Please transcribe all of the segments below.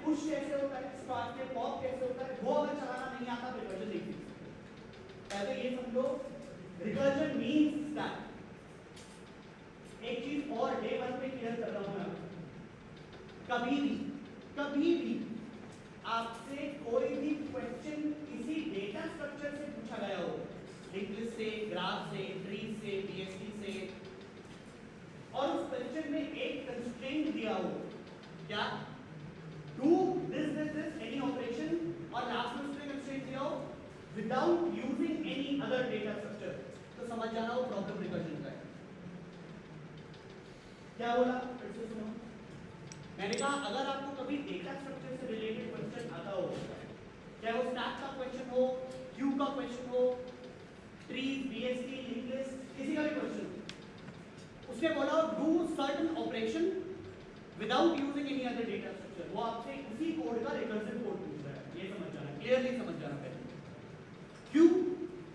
Push कैसे होता है, स्टार्ट में पॉप कैसे होता है, वो अगर चलाना नहीं आता तो रिकर्जन नहीं सीख सकते। पहले ये समझो रिकर्जन मींस स्टार्ट। एक चीज और डे 1 पे क्लियर कर रहा हूं मैं, कभी भी आपसे कोई भी क्वेश्चन किसी डेटा स्ट्रक्चर से पूछा गया हो, लिंक लिस्ट से, ग्राफ से, ट्री से, बीएसटी से, और उस क्वेश्चन में एक कंस्ट्रेंट दिया हो, क्या डू दिस एनी ऑपरेशन, और लास्ट में उसने कंस्ट्रेंट दिया हो without using any other data structure, तो समझ जाना वो प्रॉब्लम रिकर्जन का है। क्या बोला फिर से सुनो। मैंने कहा अगर आपको कभी डेटा स्ट्रक्चर से रिलेटेड क्वेश्चन आता हो, चाहे वो स्टैक का क्वेश्चन हो, क्यू का क्वेश्चन हो, ट्री, बीएसटी, लिंक लिस्ट, किसी का भी क्वेश्चन, उसने बोला do certain operation without using any other data structure, वो आपसे उसी कोड का रिकर्सिव कोड पूछ रहा है। ये समझ जाना, क्लियरली समझ जाना पहले। क्यों?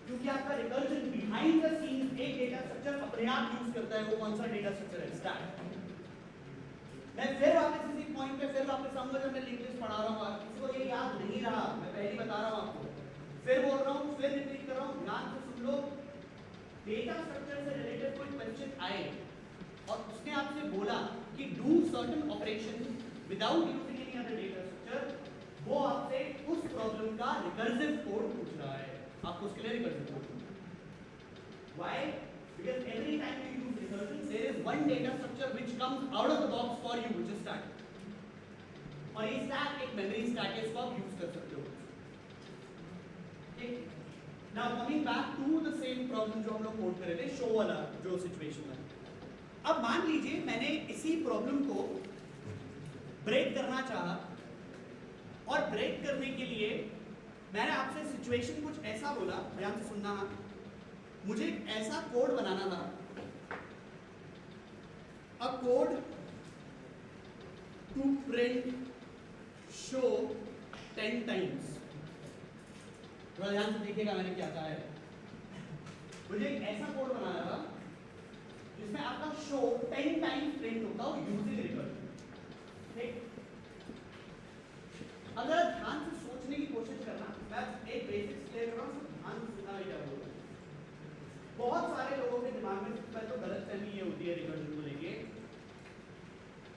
क्योंकि आपका रिकर्जन बिहाइंड द सीन एक डेटा स्ट्रक्चर अपने आप यूज करता है। वो कौन सा डेटा स्ट्रक्चर है? स्टैक। मैं फिर वापस इसी पॉइंट पे फिर वापस आऊंगा जब मैं लिंक लिस्ट पढ़ा रहा हूँ, किसी को ये याद नहीं रहा, मैं पहले ही बता रहा हूँ आपको, फिर बोल रहा हूँ, फिर रिपीट कर रहा हूँ, ध्यान से सुन लो। डेटा स्ट्रक्चर से रिलेटेड कोई क्वेश्चन आए और उसने आपसे बोला कि do certain operation without using any other data structure, वो आपसे उस प्रॉब्लम का रिकर्सिव कोड पूछ रहा है। आपको उसके लिए रिकर्सिव कोड पूछना है। Why? Because every time you use recursion, there is one data structure which comes out of the box for you, which is stack. और ये stack एक memory stack है, इसको आप use कर सकते हो। Okay? Now coming back to the same problem जो हम लोग कोड कर रहे थे, show वाला जो situation है। अब मान लीजिए मैंने इसी प्रॉब्लम को ब्रेक करना चाहा, और ब्रेक करने के लिए मैंने आपसे सिचुएशन कुछ ऐसा बोला, ध्यान से सुनना, मुझे एक ऐसा कोड बनाना था, a code to print show 10 times. थोड़ा ध्यान से देखिएगा मैंने क्या कहा है। मुझे एक ऐसा कोड बनाना था जिसमें आपका शो 10 टाइम्स प्रिंट होता हो यूजिंग रिकर्जन। ठीक, अगर ध्यान से सोचने की कोशिश करना, मैं एक बेसिक्स क्लियर कर रहा हूं, ध्यान से सुनना क्या बोल रहा हूं। बहुत सारे लोगों के दिमाग में तो गलतफहमी ये होती है रिकर्जन को लेके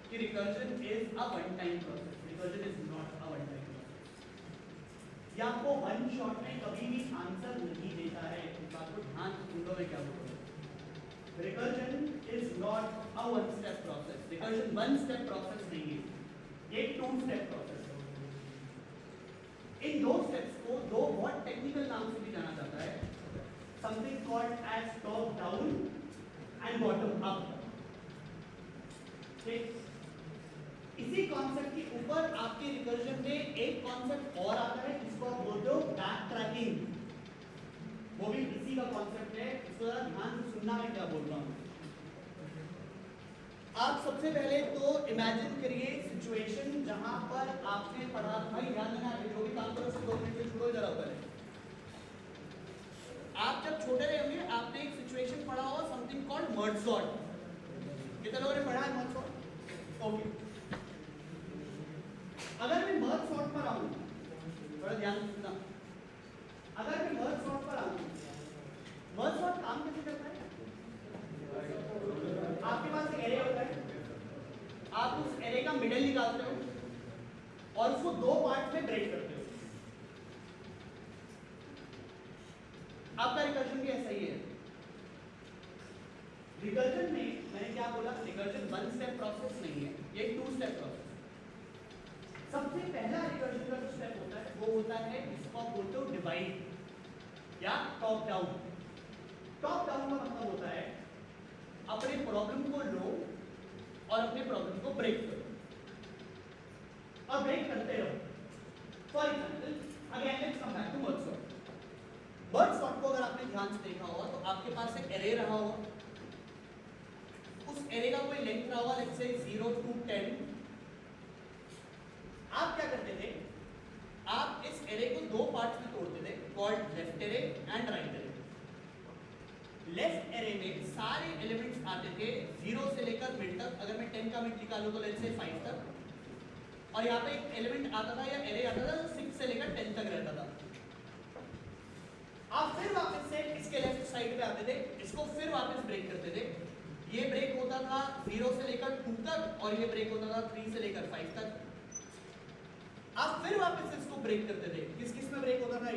कि recursion is a one time process. Recursion is not a one time process. ये आपको वन शॉट में कभी भी आंसर नहीं देता है। इस बात को ध्यान से सुन लो मैं क्या बोल रहा हूं। Recursion is not a one step process. Recursion one step process नहीं है, ये 2 स्टेप प्रोसेस है। इन 2 स्टेप्स को 2 बहुत टेक्निकल नाम से भी जाना जाता है, something called as top down and bottom up। ठीक, इसी कॉन्सेप्ट के ऊपर आपके रिकर्जन में एक कॉन्सेप्ट और आता है, जिसको आप बोलते हो बैक ट्रैकिंग। वो भी इसी का कॉन्सेप्ट है, इसको जरा ध्यान से सुनना मैं क्या बोल रहा हूं। आप सबसे पहले तो इमेजिन करिए सिचुएशन जहां पर आपने पढ़ा, भाई ध्यान देना, जो भी काम करो उसको 2 मिनट से छोड़ो जरा ऊपर। आप जब छोटे रहे होंगे आपने एक सिचुएशन पढ़ा होगा, समथिंग कॉल्ड मर्ज सॉर्ट। कितने लोगों ने पढ़ा है मर्ज सॉर्ट? ओके, अगर मैं मर्ज सॉर्ट पर आऊं, थोड़ा ध्यान से सुनना, अगर मैं मर्ज सॉर्ट पर आऊं, मर्ज सॉर्ट काम कैसे करता है? आपके पास एक एरे होता है, आप उस एरे का मिडिल निकालते हो और उसको 2 पार्ट में ब्रेक करते हो। आपका रिकर्जन भी ऐसा ही है। रिकर्जन में मैंने क्या बोला, रिकर्जन 1 स्टेप प्रोसेस नहीं है, ये 2 स्टेप प्रोसेस। सबसे पहला रिकर्जन का जो स्टेप होता है वो होता है, इसको आप बोलते हो डिवाइड या टॉप डाउन। टॉप डाउन का मतलब होता है अपने प्रॉब्लम को लो और अपने प्रॉब्लम को ब्रेक करो और ब्रेक करते रहो। For example, again let's come back to merge sort. Merge sort को अगर आपने ध्यान से देखा होगा तो आपके पास एक एरे रहा होगा, उस एरे का कोई लेंथ रहा होगा, लेट्स से 0 to 10। आप क्या करते थे, आप इस एरे को 2 पार्ट्स में तोड़ते थे, called left array and right array. Left array में सारे एलिमेंट्स आते थे 0 से लेकर मिड तक। अगर मैं 10 का मिड निकालूं तो लेट्स से 5 तक, और यहाँ पे एक एलिमेंट आता था या एरे आता था 6 से लेकर 10 तक रहता था। आप फिर वापस से इसके लेफ्ट साइड पे आते थे, इसको फिर वापस ब्रेक करते थे। ये ब्रेक होता था 0 से लेकर 2 तक और ये ब्रेक होता था 3 से लेकर 5 तक। आप फिर वापस से इसको ब्रेक करते थे। किस किस में ब्रेक होता था?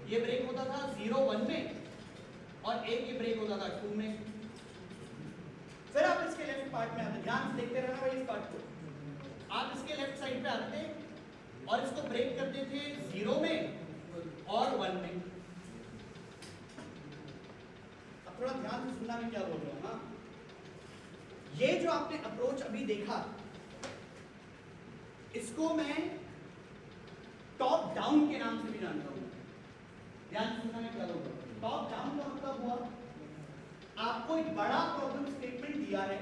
ये ब्रेक होता था 0 1 में और एक ये ब्रेक होता था 2 में। फिर आप इसके लेफ्ट पार्ट में आते, ध्यान से देखते रहना भाई इस पार्ट को। आप इसके लेफ्ट साइड पे आते थे और इसको ब्रेक करते थे 0 में और 1 में। अब थोड़ा ध्यान से सुनना मैं क्या बोल रहा हूँ। हाँ, ये जो आपने अप्रोच अभी देखा, इसको मैं टॉप डाउन के नाम से भी जानता हूं। ध्यान से सुनना मैं क्या बोल रहा हूं। टॉप डाउन का मतलब हुआ आपको एक बड़ा प्रॉब्लम स्टेटमेंट दिया है,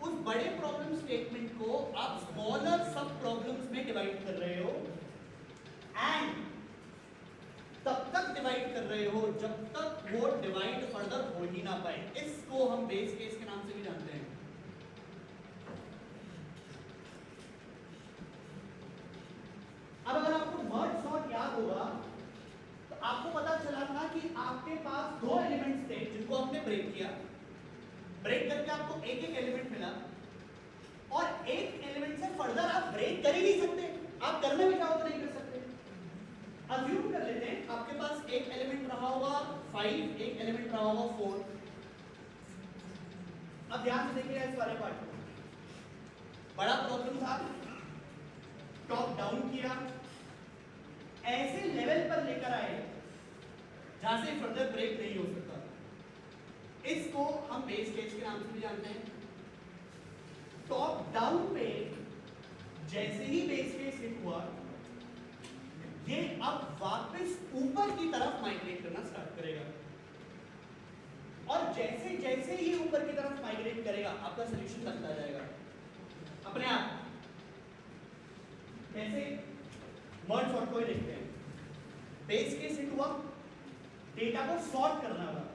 उस बड़े प्रॉब्लम स्टेटमेंट को आप स्मॉलर सब प्रॉब्लम्स में डिवाइड कर रहे हो एंड तब तक डिवाइड कर रहे हो जब तक वो डिवाइड फर्दर हो ही ना पाए। इसको हम बेस केस के नाम से भी जानते हैं। अब अगर आपको मर्ज सॉर्ट याद होगा तो आपको पता चला था कि आपके पास दो एलिमेंट्स थे जिनको आपने ब्रेक किया। ब्रेक करके आपको एक एक एलिमेंट मिला और एक एलिमेंट से फर्दर आप ब्रेक कर ही नहीं सकते। आप करना भी चाहो तो नहीं कर सकते। अज्यूम कर लेते हैं आपके पास एक एलिमेंट रहा होगा 5, एक एलिमेंट रहा होगा 4। अब ध्यान से देखिए इस वाले पार्ट को। बड़ा प्रॉब्लम था, टॉप डाउन किया, ऐसे लेवल पर लेकर आए जहां से फर्दर ब्रेक नहीं हो सकता। इसको हम बेस केस के नाम से भी जानते हैं। टॉप डाउन पे जैसे ही बेस केस हिट हुआ, ये अब वापस ऊपर की तरफ माइग्रेट करना स्टार्ट करेगा और जैसे जैसे ये ऊपर की तरफ माइग्रेट करेगा आपका सॉल्यूशन बनता जाएगा अपने आप। कैसे? मर्ज सॉर्ट को ही देखते हैं। बेस केस हिट हुआ, डेटा को सॉर्ट करना होगा।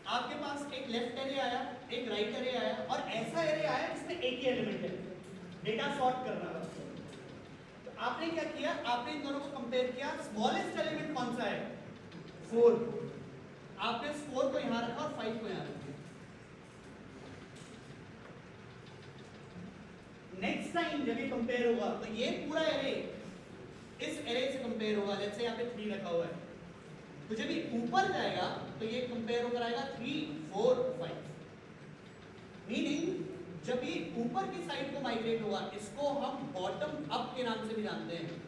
आपके पास एक लेफ्ट एरे आया, एक राइट एरे आया और ऐसा एरे आया जिसमें एक ही एलिमेंट है। डेटा सॉर्ट करना होगा। तो आपने क्या किया? आपने इन दोनों को कंपेयर किया। स्मॉलेस्ट एलिमेंट कौन सा है? 4। आपने 4 को यहां रखा और 5 को यहां रख दिया। नेक्स्ट टाइम जब ये कंपेयर होगा तो ये पूरा एरे इस एरे से कंपेयर होगा। लेट्स से यहाँ पे 3 रखा हुआ है, तो जब ये ऊपर जाएगा तो ये कंपेयर होकर आएगा 3 4 5। मीनिंग जब ये ऊपर की साइड को माइग्रेट होगा, इसको हम बॉटम अप के नाम से भी जानते हैं।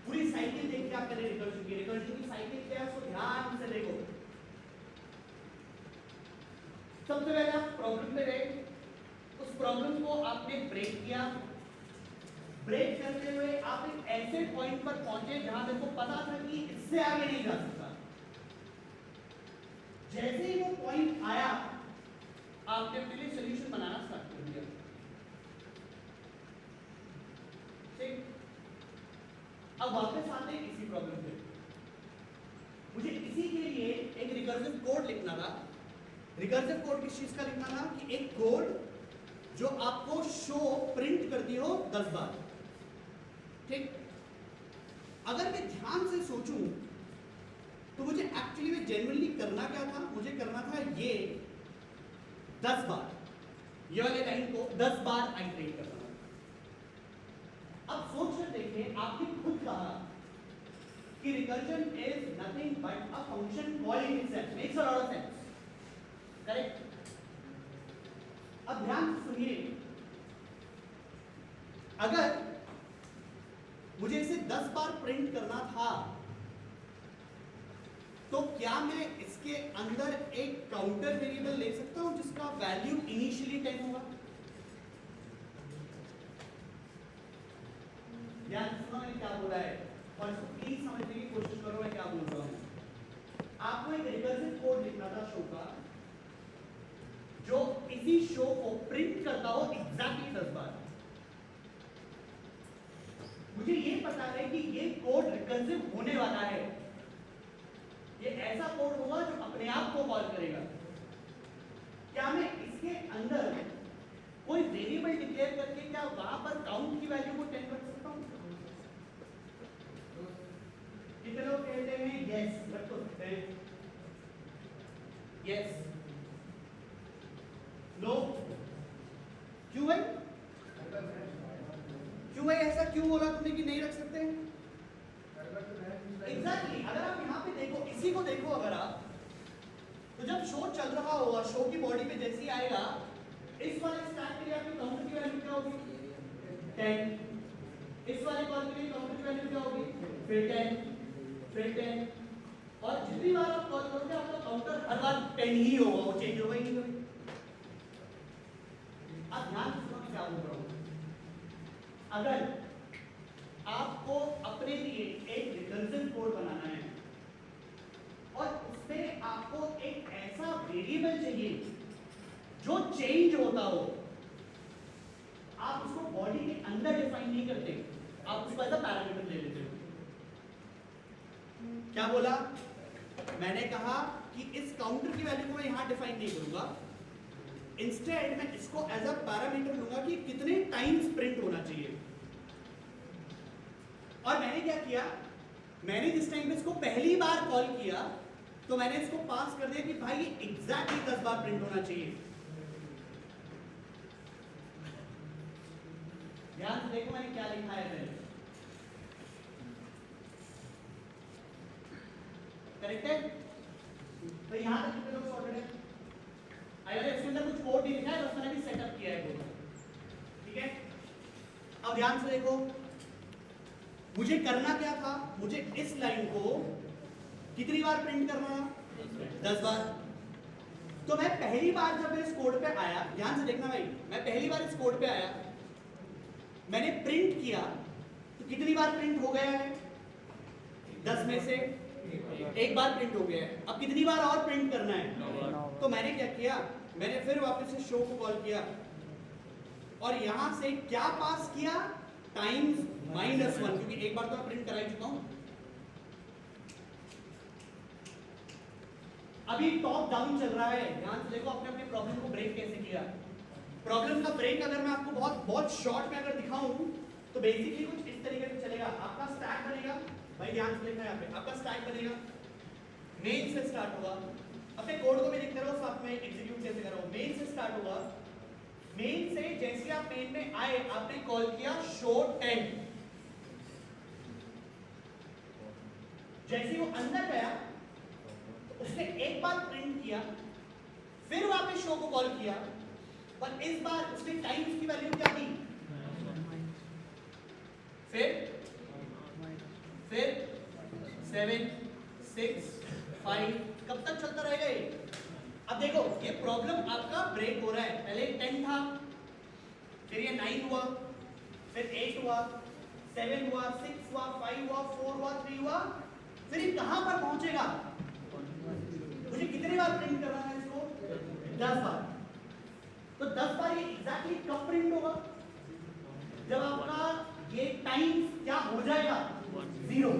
पूरी साइकिल देख के आप पहले रिकर्जन की साइकिल क्या है उसको ध्यान से देखो। सबसे पहले आप प्रॉब्लम पे गए, उस प्रॉब्लम को आपने ब्रेक किया। ब्रेक करते हुए आप एक ऐसे पॉइंट पर पहुंचे जहां मेरे को पता था कि इससे आगे नहीं जा सकता। जैसे ही वो पॉइंट आया, आपने अपने लिए सॉल्यूशन बनाना स्टार्ट कर दिया। ठीक, अब वापस आते हैं इसी प्रॉब्लम पे। मुझे इसी के लिए एक रिकर्सिव कोड लिखना था। रिकर्सिव कोड किस चीज का लिखना था? कि एक कोड जो आपको शो प्रिंट करती हो 10 बार। ठीक, अगर मैं ध्यान से सोचूं तो मुझे एक्चुअली में जेन्युइनली करना क्या था? मुझे करना था ये 10 बार, ये वाले लाइन को 10 बार आइटरेट करना था। अब सोच कर देखिए, आपने खुद कहा कि recursion is nothing but a function calling itself. Makes a lot of sense, correct? अब ध्यान से सुनिए, अगर मुझे इसे 10 बार प्रिंट करना था तो क्या मैं इसके अंदर एक काउंटर वेरिएबल ले सकता हूं जिसका वैल्यू इनिशियली 10 होगा? ध्यान से सुनो मैंने क्या बोला है और इसको प्लीज समझने की कोशिश करो मैं क्या बोल रहा हूं। आपको एक रिकर्सिव कोड लिखना था शो का, जो इसी शो को प्रिंट करता हो एग्जैक्टली 10 बार। मुझे ये पता है कि ये कोड रिकर्सिव होने वाला है। ये ऐसा कोड होगा जो अपने आप को कॉल करेगा। क्या मैं इसके अंदर कोई वेरिएबल डिक्लेयर करके क्या वहां पर काउंट की वैल्यू को 10 रख सकता हूं? कितने लोग कहते हैं यस, रख तो सकते हैं। यस, नो, क्यों भाई? क्यों भाई ऐसा क्यों बोला तुमने कि नहीं रख सकते? एग्जैक्टली अगर आप यहाँ पे देखो, इसी को देखो, अगर आप तो जब शो चल रहा होगा, शो की बॉडी पे जैसे ही आएगा, इस वाले स्टैक के लिए आपकी काउंटर की वैल्यू क्या होगी? 10। इस वाले कॉल के लिए काउंटर की वैल्यू क्या होगी? फिर 10, फिर 10, और जितनी बार आप कॉल करोगे आपका काउंटर हर बार 10 ही होगा, वो चेंज होगा ही नहीं कभी। अब ध्यान से सुनो मैं क्या बोल रहा हूँ। अगर आपको अपने लिए एक रिकर्सिव कोड बनाना है और उसमें आपको एक ऐसा वेरिएबल चाहिए जो चेंज होता हो, आप उसको बॉडी के अंदर डिफाइन नहीं करते, आप उसको एज अ पैरामीटर ले लेते हो। क्या बोला मैंने? कहा कि इस काउंटर की वैल्यू को मैं यहां डिफाइन नहीं करूंगा, इंस्टेड मैं इसको एज अ पैरामीटर लूंगा कि कितने टाइम्स प्रिंट होना चाहिए। और मैंने क्या किया, मैंने जिस टाइम पे इसको पहली बार कॉल किया तो मैंने इसको पास कर दिया कि भाई ये एग्जैक्टली 10 बार प्रिंट होना चाहिए। ध्यान से देखो मैंने क्या लिखा है पहले, करेक्ट है? तो यहां तक कितने लोग सॉर्टेड है? अगर इसके अंदर कुछ कोड नहीं लिखा है, बस मैंने भी सेटअप किया है कोड, ठीक है? अब ध्यान से देखो, मुझे करना क्या था, मुझे इस लाइन को कितनी बार प्रिंट करना था? 10 बार। तो मैं पहली बार जब इस कोड पे आया, ध्यान से देखना भाई, मैं पहली बार इस कोड पे आया, मैंने प्रिंट किया, तो कितनी बार प्रिंट हो गया है? 10 में से एक बार प्रिंट हो गया है। अब कितनी बार और प्रिंट करना है? तो मैंने क्या किया, मैंने फिर वापस से शो को कॉल किया और यहां से क्या पास किया? टाइम्स -1, क्योंकि एक बार तो मैं प्रिंट करा ही चुका हूं। अभी टॉप डाउन चल रहा है, ध्यान से देखो अपने अपने प्रॉब्लम को ब्रेक कैसे किया। प्रॉब्लम का ब्रेक अगर मैं आपको बहुत बहुत शॉर्ट में अगर दिखाऊं तो बेसिकली कुछ इस तरीके से चलेगा। आपका स्टैक बनेगा, भाई ध्यान से देखना यहाँ पे, आपका स्टैक बनेगा, मेन से स्टार्ट होगा, अपने कोड को भी लिखते रहो साथ में, एग्जीक्यूट कैसे करो। मेन से स्टार्ट होगा, मेन से जैसे आप मेन में आए आपने कॉल किया शो 10, जैसे वो अंदर गया तो उसने एक बार प्रिंट किया, फिर वापस शो को कॉल किया, और इस बार उसने टाइम्स की वैल्यू क्या दी? फिर 7, 6, 5, कब तक चलता रहेगा ये? अब देखो ये प्रॉब्लम आपका ब्रेक हो रहा है, पहले 10 था, फिर ये 9 हुआ, फिर 8 हुआ, 7 हुआ, 6 हुआ, 5 हुआ, 4 हुआ, 3 हुआ, फिर ये कहां पर पहुंचेगा? मुझे कितनी बार प्रिंट करना है इसको? 10 बार। तो 10 बार ये एग्जैक्टली कब प्रिंट होगा? जब आपका ये टाइम क्या हो जाएगा? 0।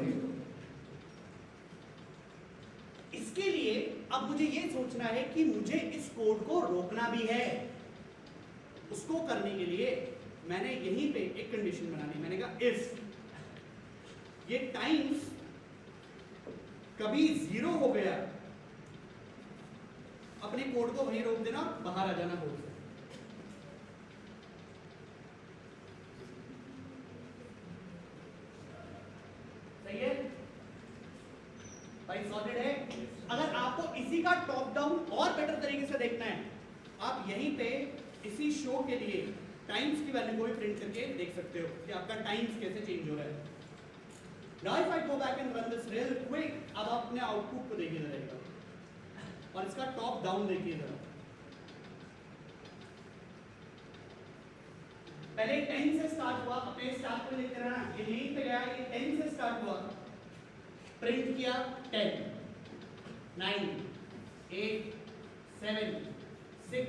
इसके लिए अब मुझे ये सोचना है कि मुझे इस कोड को रोकना भी है। उसको करने के लिए मैंने यहीं पे एक कंडीशन बनानी, मैंने कहा इफ ये टाइम्स कभी 0 हो गया, अपने कोड को वहीं रोक देना, बाहर आ जाना कोड से। सही है भाई, सॉर्टेड है। अगर आपको इसी का टॉप डाउन और बेटर तरीके से देखना है, आप यहीं पे इसी शो के लिए टाइम्स की वैल्यू को भी प्रिंट करके देख सकते हो कि आपका टाइम्स कैसे चेंज हो रहा है। Now if I go back and run this real quick, अब आप अपने आउटपुट को देखिए जरा, और इसका टॉप डाउन देखिए जरा। पहले 10 से स्टार्ट हुआ, अपने स्टार्ट को देखते रहना, ये लीड पे गया, ये 10 से स्टार्ट हुआ, प्रिंट किया 10, 9, 8, 7, 6,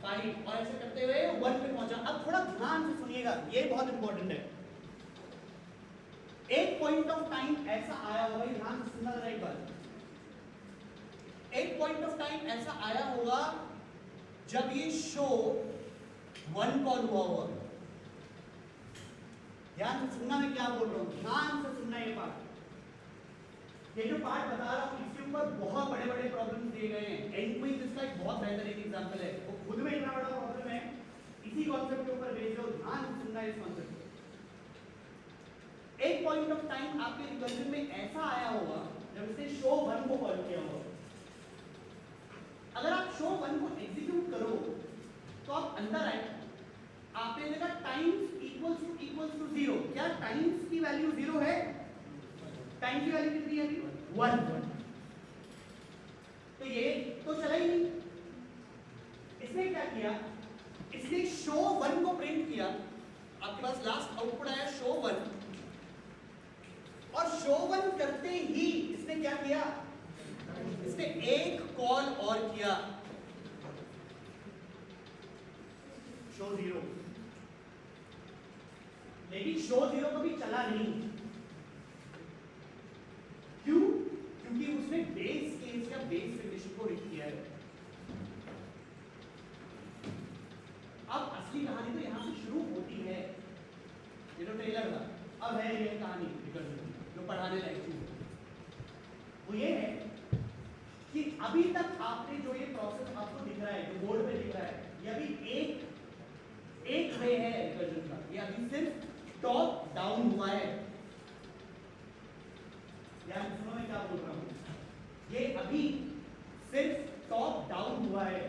5 और ऐसे करते हुए 1 पे पहुंचा। अब थोड़ा ध्यान से सुनिएगा, ये बहुत इंपॉर्टेंट है। एक पॉइंट ऑफ टाइम ऐसा आया होगा, ध्यान से सुनना जरा एक बार, एक पॉइंट ऑफ टाइम ऐसा आया होगा जब ये शो 1 कॉल हुआ होगा। ध्यान से सुनना, मैं क्या बोल रहा हूँ, ध्यान से सुनना ये पार्ट। ये जो पार्ट बता रहा हूँ इसके ऊपर बहुत बड़े बड़े प्रॉब्लम्स दिए गए हैं। एंडक्विज इसका एक बहुत बेहतरीन एग्जांपल है। वो खुद में इतना बड़ा प्रॉब्लम है, इसी कॉन्सेप्ट के ऊपर बेस्ड हो। ध्यान से सुनना इस कॉन्सेप्ट को। एक पॉइंट ऑफ टाइम आपके रिकर्जन में ऐसा आया होगा जब इसने शो 1 को कॉल किया होगा। अगर आप शो 1 को एग्जीक्यूट करो तो आप अंदर आए, आपने देखा टाइम्स इक्वल्स टू 0। क्या टाइम्स की वैल्यू 0 है? टाइम की वैल्यू कितनी है अभी? 1। तो ये तो चला ही नहीं। इसने क्या किया, इसने शो 1 को प्रिंट किया। आपके पास लास्ट आउटपुट आया शो 1, और शो 1 करते ही इसने क्या किया, इसने एक कॉल और किया, शो 0। लेकिन शो 0 कभी चला नहीं। क्यों? क्योंकि उसने बेस केस या बेस कंडीशन को रीड किया है। अब असली कहानी तो यहां से शुरू होती है। ये तो ट्रेलर था, अब है ये कहानी जो पढ़ाने लायक चीज। वो ये है कि अभी तक आपने जो ये प्रोसेस आपको दिख रहा है, जो बोर्ड पे दिख रहा है, ये अभी एक वे है रिकर्जन का। ये अभी सिर्फ टॉप डाउन हुआ है। यार सुनो मैं क्या बोल रहा हूं, ये अभी सिर्फ टॉप डाउन हुआ है।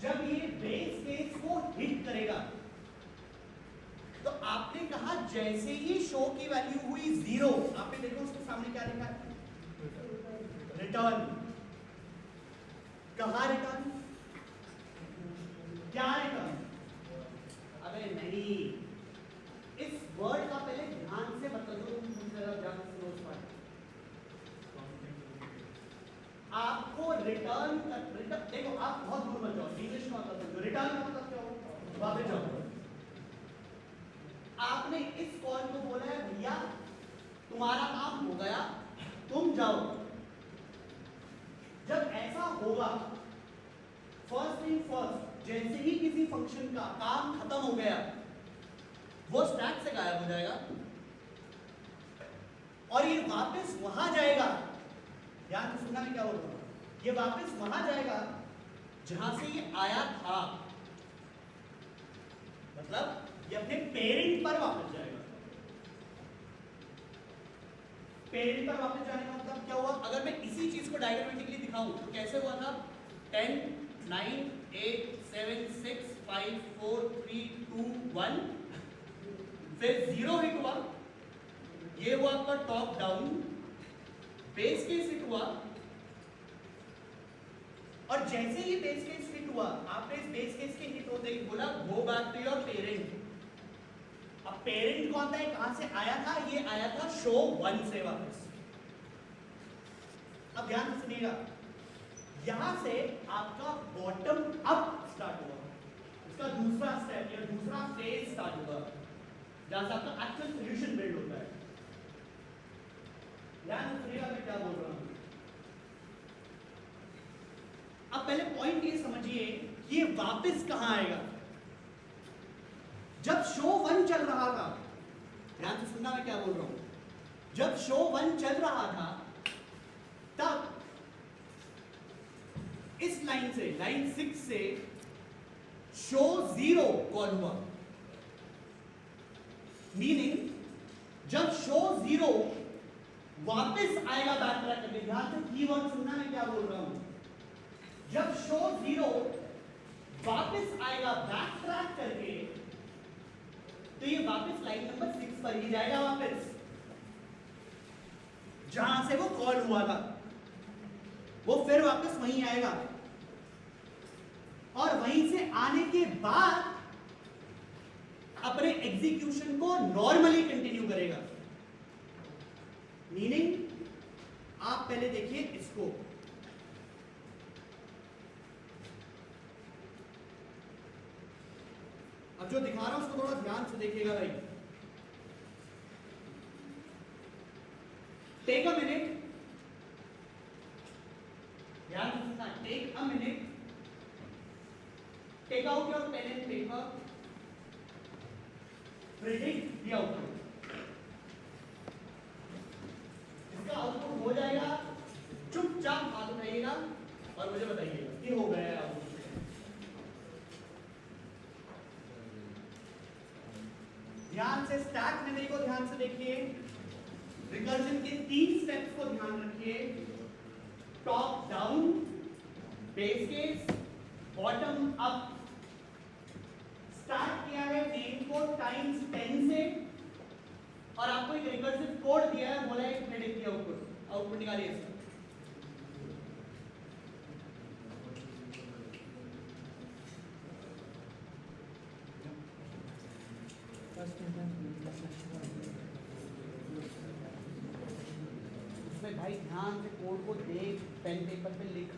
जब ये बेस केस को हिट करेगा तो आपने कहा जैसे ही शो की वैल्यू हुई 0, आपने देखो उसके सामने क्या लिखा है, रिटर्न। कहां रिटर्न? क्या रिटर्न? अबे नहीं, इस वर्ड का पहले ध्यान से बता दो, ध्यान से सुनो उस पार्ट। आपको रिटर्न देखो, आप बहुत दूर मत जाओ, इंग्लिश में मतलब रिटर्न का मतलब क्या हो, वापस जाओ। आपने इस कॉल को बोला है भैया तुम्हारा काम हो गया, तुम जाओ। जब ऐसा होगा, फर्स्ट थिंग फर्स्ट, जैसे ही किसी फंक्शन का काम खत्म हो गया, वो स्टैक से गायब हो जाएगा और ये वापस वहां जाएगा। ध्यान से सुनना मैं क्या बोल रहा हूं, ये वापस वहां जाएगा जहां से ये आया था। मतलब ये अपने पेरेंट पर वापस जाएगा। पेरेंट पर वापस जाने का मतलब क्या हुआ? अगर मैं इसी चीज को डायग्रामेटिकली दिखाऊं तो कैसे हुआ था? 10 9 8 7 6 5 4 3 2 1, फिर 0 हिट हुआ। ये हुआ आपका top down. Base case hit हुआ, और जैसे ही बेस केस हिट हुआ, आपने इस बेस केस के हिट होते ही बोला go back to your parent. अब पेरेंट कौन था, कहां से आया था? ये आया था शो 1 से वापस। अब ध्यान से सुनिएगा, यहां से आपका बॉटम अप स्टार्ट हुआ। इसका दूसरा स्टेप या दूसरा फेज स्टार्ट हुआ, जहां से आपका एक्चुअल सॉल्यूशन बिल्ड होता है। ध्यान से सुनिएगा मैं क्या बोल रहा हूं। अब पहले पॉइंट ये समझिए कि ये वापस कहां आएगा। जब शो 1 चल रहा था, ध्यान से सुनना मैं क्या बोल रहा हूं, जब शो 1 चल रहा था तब इस लाइन से, लाइन 6 से शो 0 कॉल हुआ। मीनिंग जब शो 0 वापस आएगा बैक ट्रैक करके, ध्यान से कीवर्ड सुनना मैं क्या बोल रहा हूं, जब शो 0 वापस आएगा बैक ट्रैक करके, तो ये वापस लाइन नंबर 6 पर ही जाएगा वापस, जहां से वो कॉल हुआ था। वो फिर वापस वहीं आएगा और वहीं से आने के बाद अपने एग्जीक्यूशन को नॉर्मली कंटिन्यू करेगा। मीनिंग आप पहले देखिए इसको, अब जो दिखा रहा हूं उसको थोड़ा ध्यान से देखिएगा भाई। टेक अ मिनट, ध्यान से सुनना, take a minute, take out your pen and paper, predict the output. इसका आउटपुट हो जाएगा, चुपचाप हाथ उठाइएगा और मुझे बताइएगा कि हो गया आउटपुट। ध्यान से स्टैक मेमोरी को ध्यान से देखिए, रिकर्जन के 3 स्टेप्स को ध्यान रखिए, top down, base case, bottom up. Start किया है मेन को टाइम्स 10 से और आपको एक रिकर्सिव कोड दिया है, बोला है प्रेडिक्ट द आउटपुट, आउटपुट निकालिए इसका। इसमें भाई ध्यान से कोड को देख, पेन पेपर पे लिख।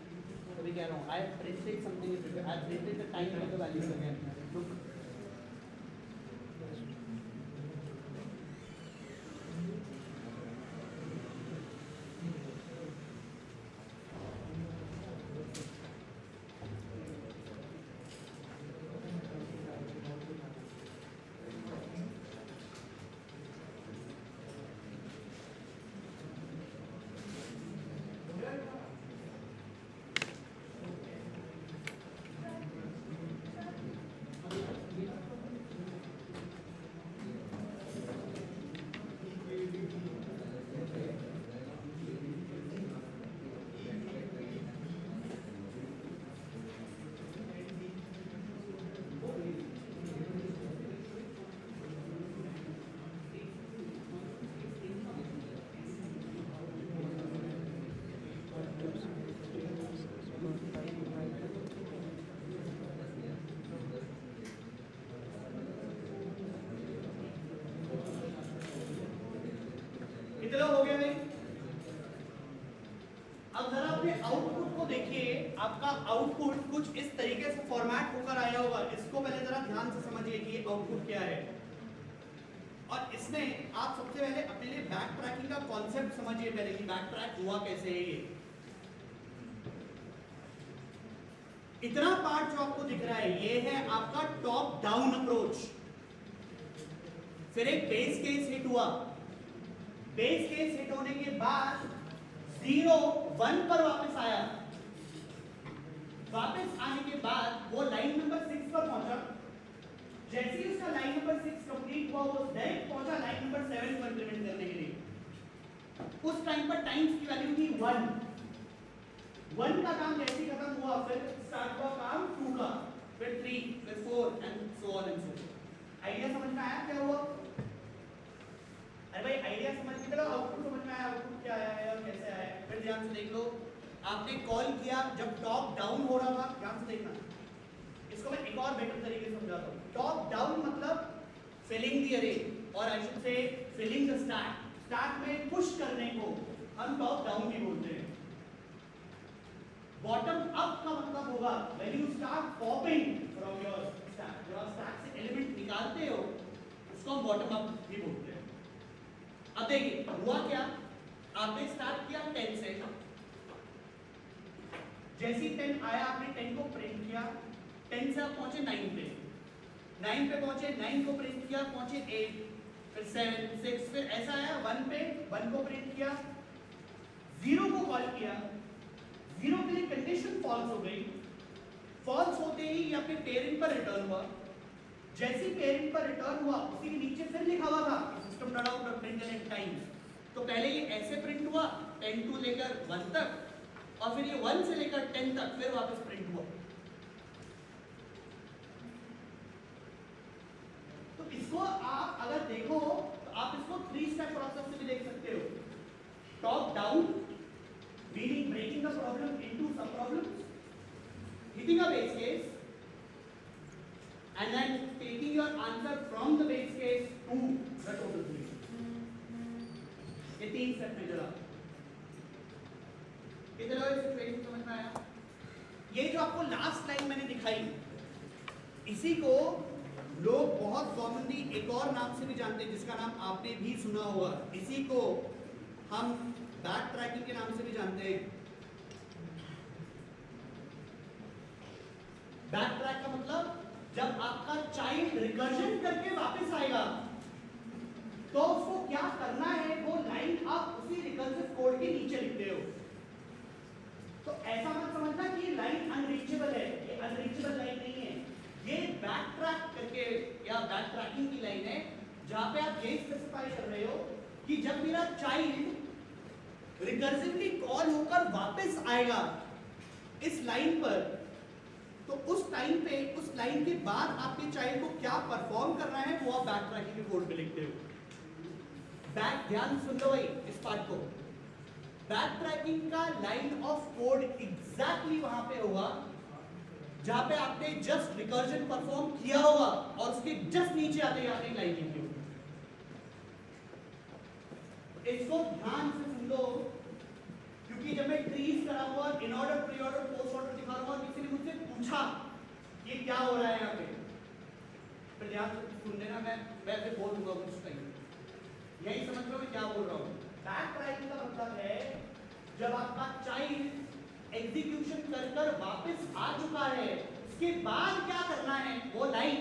अभी कह रहा हूँ I have printed something, I have printed the time and the values again. Look, कितना हो गया भाई? अब जरा अपने आउटपुट को देखिए, आपका आउटपुट कुछ इस तरीके से फॉर्मेट होकर आया होगा। इसको पहले जरा ध्यान से समझिए कि आउटपुट क्या है, और इसमें आप सबसे पहले अपने लिए बैक ट्रैकिंग का कॉन्सेप्ट समझिए पहले कि बैक ट्रैक हुआ कैसे है। ये इतना पार्ट जो आपको दिख रहा है ये है आपका टॉप डाउन अप्रोच। फिर एक बेस केस हिट हुआ, बेस केस हिट होने के बाद 0 1 पर वापस आया, वापस आने के बाद वो लाइन नंबर 6 पर पहुंचा। जैसे ही उसका लाइन नंबर 6 कंप्लीट हुआ वो डायरेक्ट पहुंचा लाइन नंबर 7 को इंप्लीमेंट करने के लिए। उस टाइम पर टाइम्स की वैल्यू थी 1 का काम जैसे ही खत्म हुआ फिर स्टार्ट हुआ काम 2 का, फिर 3, फिर 4 and so on and so forth. Idea समझ में आया क्या हुआ? अरे भाई आइडिया समझ में चलो, आउटपुट समझ में आया, आउटपुट क्या आया है और कैसे आया है। फिर ध्यान से देख लो, आपने कॉल किया जब टॉप डाउन हो रहा था, ध्यान से देखना, इसको मैं एक और बेटर तरीके से समझाता हूँ। टॉप डाउन मतलब फिलिंग द अरे, और I should say filling the stack. Stack में पुश करने को हम टॉप डाउन भी बोलते हैं। बॉटम अप का मतलब होगा when you start popping from your stack, जब आप स्टैक से एलिमेंट निकालते हो उसको हम बॉटम अप भी बोलते हैं। अब देखिए हुआ क्या, आपने स्टार्ट किया 10 से, जैसे 10 आया आपने 10 को प्रिंट किया, 10 से आप पहुंचे 9 पे, 9 पे पहुंचे, 9 को प्रिंट किया, पहुंचे 8, फिर 7, 6, फिर ऐसा आया 1 पे, 1 को प्रिंट किया, 0 को कॉल किया, 0 के लिए कंडीशन फॉल्स हो गई, फॉल्स होते ही ये अपने पेरेंट पर रिटर्न हुआ। जैसे पेरेंट पर रिटर्न हुआ उसी के नीचे फिर लिखा हुआ था system dot out dot println times. तो पहले ये ऐसे प्रिंट हुआ 10 to लेकर 1 तक, और फिर ये 1 से लेकर 10 तक फिर वापस प्रिंट हुआ। तो इसको आप अगर देखो तो आप इसको 3 स्टेप प्रोसेस से भी देख सकते हो। Top down meaning breaking the problem into sub problems, hitting a base case and then taking your answer from the base case to the total solution. ये 3 स्टेप में चला। कितने लोगों को सिचुएशन समझ में आया? ये जो आपको लास्ट लाइन मैंने दिखाई, इसी को लोग बहुत कॉमनली एक और नाम से भी जानते हैं जिसका नाम आपने भी सुना होगा। इसी को हम बैक ट्रैकिंग के नाम से भी जानते हैं। बैक ट्रैक का मतलब जब आपका चाइल्ड रिकर्जन करके वापस आएगा तो उसको क्या करना है, वो लाइन आप उसी रिकर्सिव कोड के नीचे लिखते हो। तो ऐसा मत समझना कि ये लाइन अनरीचेबल है, ये अनरीचेबल लाइन नहीं है, ये बैक ट्रैक करके या बैक ट्रैकिंग की लाइन है, जहां पे आप ये स्पेसिफाई कर रहे हो कि जब मेरा चाइल्ड रिकर्सिवली कॉल होकर वापस आएगा इस लाइन पर, तो उस टाइम पे उस लाइन के बाद आपके चाइल्ड को क्या परफॉर्म करना है वो आप बैक ट्रैकिंग के कोड में लिखते हो। बैक, ध्यान सुन लो भाई इस पार्ट को, बैक ट्रैकिंग का लाइन ऑफ कोड एग्जैक्टली वहां पे होगा जहां पे आपने जस्ट रिकर्जन परफॉर्म किया होगा और उसके जस्ट नीचे आते आते लाइन लिखी होगी। इसको ध्यान से सुन लो, क्योंकि जब मैं ट्रीज करा हुआ in order, pre order, post order दिखा रहा हूं, किसी ने मुझसे पूछा ये क्या हो रहा है यहाँ पे, फिर ध्यान से सुन लेना, मैं वैसे बोल दूंगा कुछ टाइम, यही समझ लो मैं क्या बोल रहा हूँ। बैक ट्रैकिंग का मतलब है जब आपका चाइल्ड एग्जीक्यूशन कर कर वापस आ चुका है, उसके बाद क्या करना है वो लाइन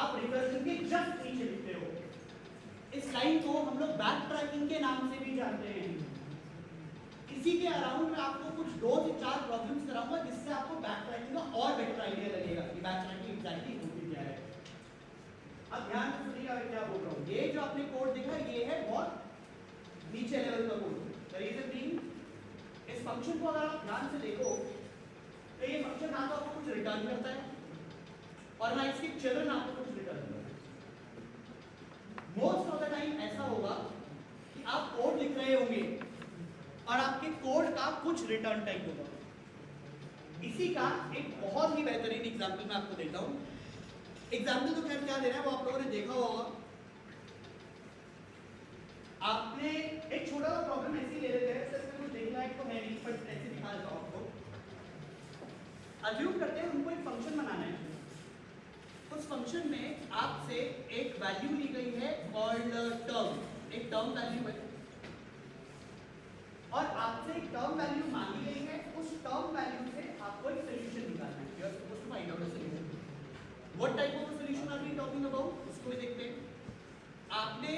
आप रिकर्जन के जस्ट नीचे लिखते हो। इस लाइन को हम लोग बैक ट्रैकिंग के नाम से भी जानते हैं। इसी के अराउंड में आपको कुछ 2 से 4 प्रॉब्लम्स कराऊंगा जिससे आपको बैक ट्रैकिंग का और बेटर आइडिया लगेगा कि बैक ट्रैकिंग एग्जैक्टली होती क्या है। अब ध्यान से सुनिएगा मैं क्या बोल रहा हूँ। ये जो आपने कोड देखा ये है बहुत नीचे लेवल का कोड। द रीजन बीइंग इस फंक्शन को अगर आप ध्यान से देखो तो ये फंक्शन ना तो आपको कुछ रिटर्न करता है और ना इसके चिल्ड्रन आपको कुछ रिटर्न करता है। मोस्ट ऑफ द टाइम ऐसा होगा कि आप कोड लिख रहे होंगे और आपके कोड का कुछ रिटर्न टाइप होगा। इसी का एक बहुत ही बेहतरीन एग्जांपल मैं आपको देता हूँ। एग्जाम्पल तो खैर क्या देना है वो आप लोगों ने देखा होगा। आपने एक छोटा सा प्रॉब्लम ऐसे ही ले लेते हैं, इसमें कुछ देखना है तो है नहीं, पर ऐसे दिखा देता हूं आपको। अज्यूम करते हैं उनको एक फंक्शन बनाना है, उस फंक्शन में आपसे एक वैल्यू ली गई है कॉल्ड टर्म, एक टर्म वैल्यू है और आपसे एक टर्म वैल्यू मांगी गई है। उस टर्म वैल्यू से आपको एक सोल्यूशन निकालना है। You are supposed to find out a solution. What type of a solution are we talking about? उसको भी देखते हैं। आपने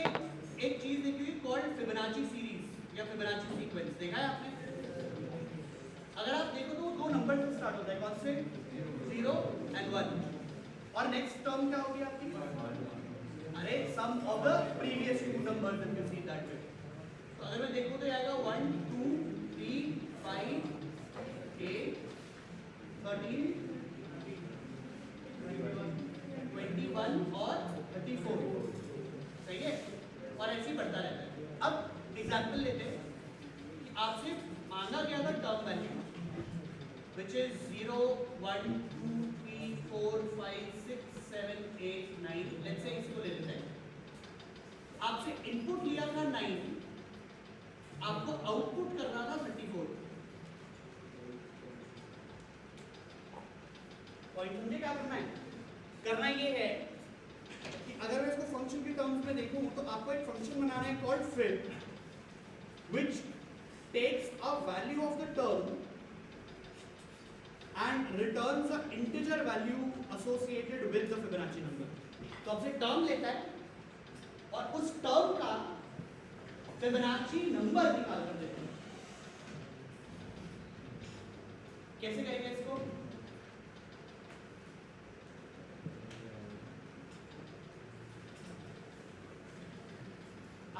एक चीज देखी हुई कॉल्ड फिबोनाची सीरीज या फिबोनाची सीक्वेंस, देखा है आपने? अगर आप देखो तो 2 नंबर से स्टार्ट होता है, कौन से? 0 and 1 और नेक्स्ट टर्म क्या होगी आपकी? अरे sum of the previous 2 numbers if you see that way. तो अगर मैं देखूं तो आएगा 1 2 3 5 8 13 21 और 34, सही है? और ऐसे ही बढ़ता रहता है। अब एग्जाम्पल लेते हैं कि आपसे मांगा गया था term value which is 0 1 2 3 4 5 6 7 8 9, let's say इसको ले लेते हैं। आपसे इनपुट लिया था 9, आपको आउटपुट करना था 34। पॉइंट समझे क्या करना है? करना ये है कि अगर मैं इसको फंक्शन के टर्म्स में देखूं तो आपको एक फंक्शन बनाना है called fib which takes a value of the term and returns an integer value associated with the Fibonacci number। तो आपसे टर्म लेता है और उस टर्म का Fibonacci नंबर निकाल कर देता है। कैसे करेंगे इसको?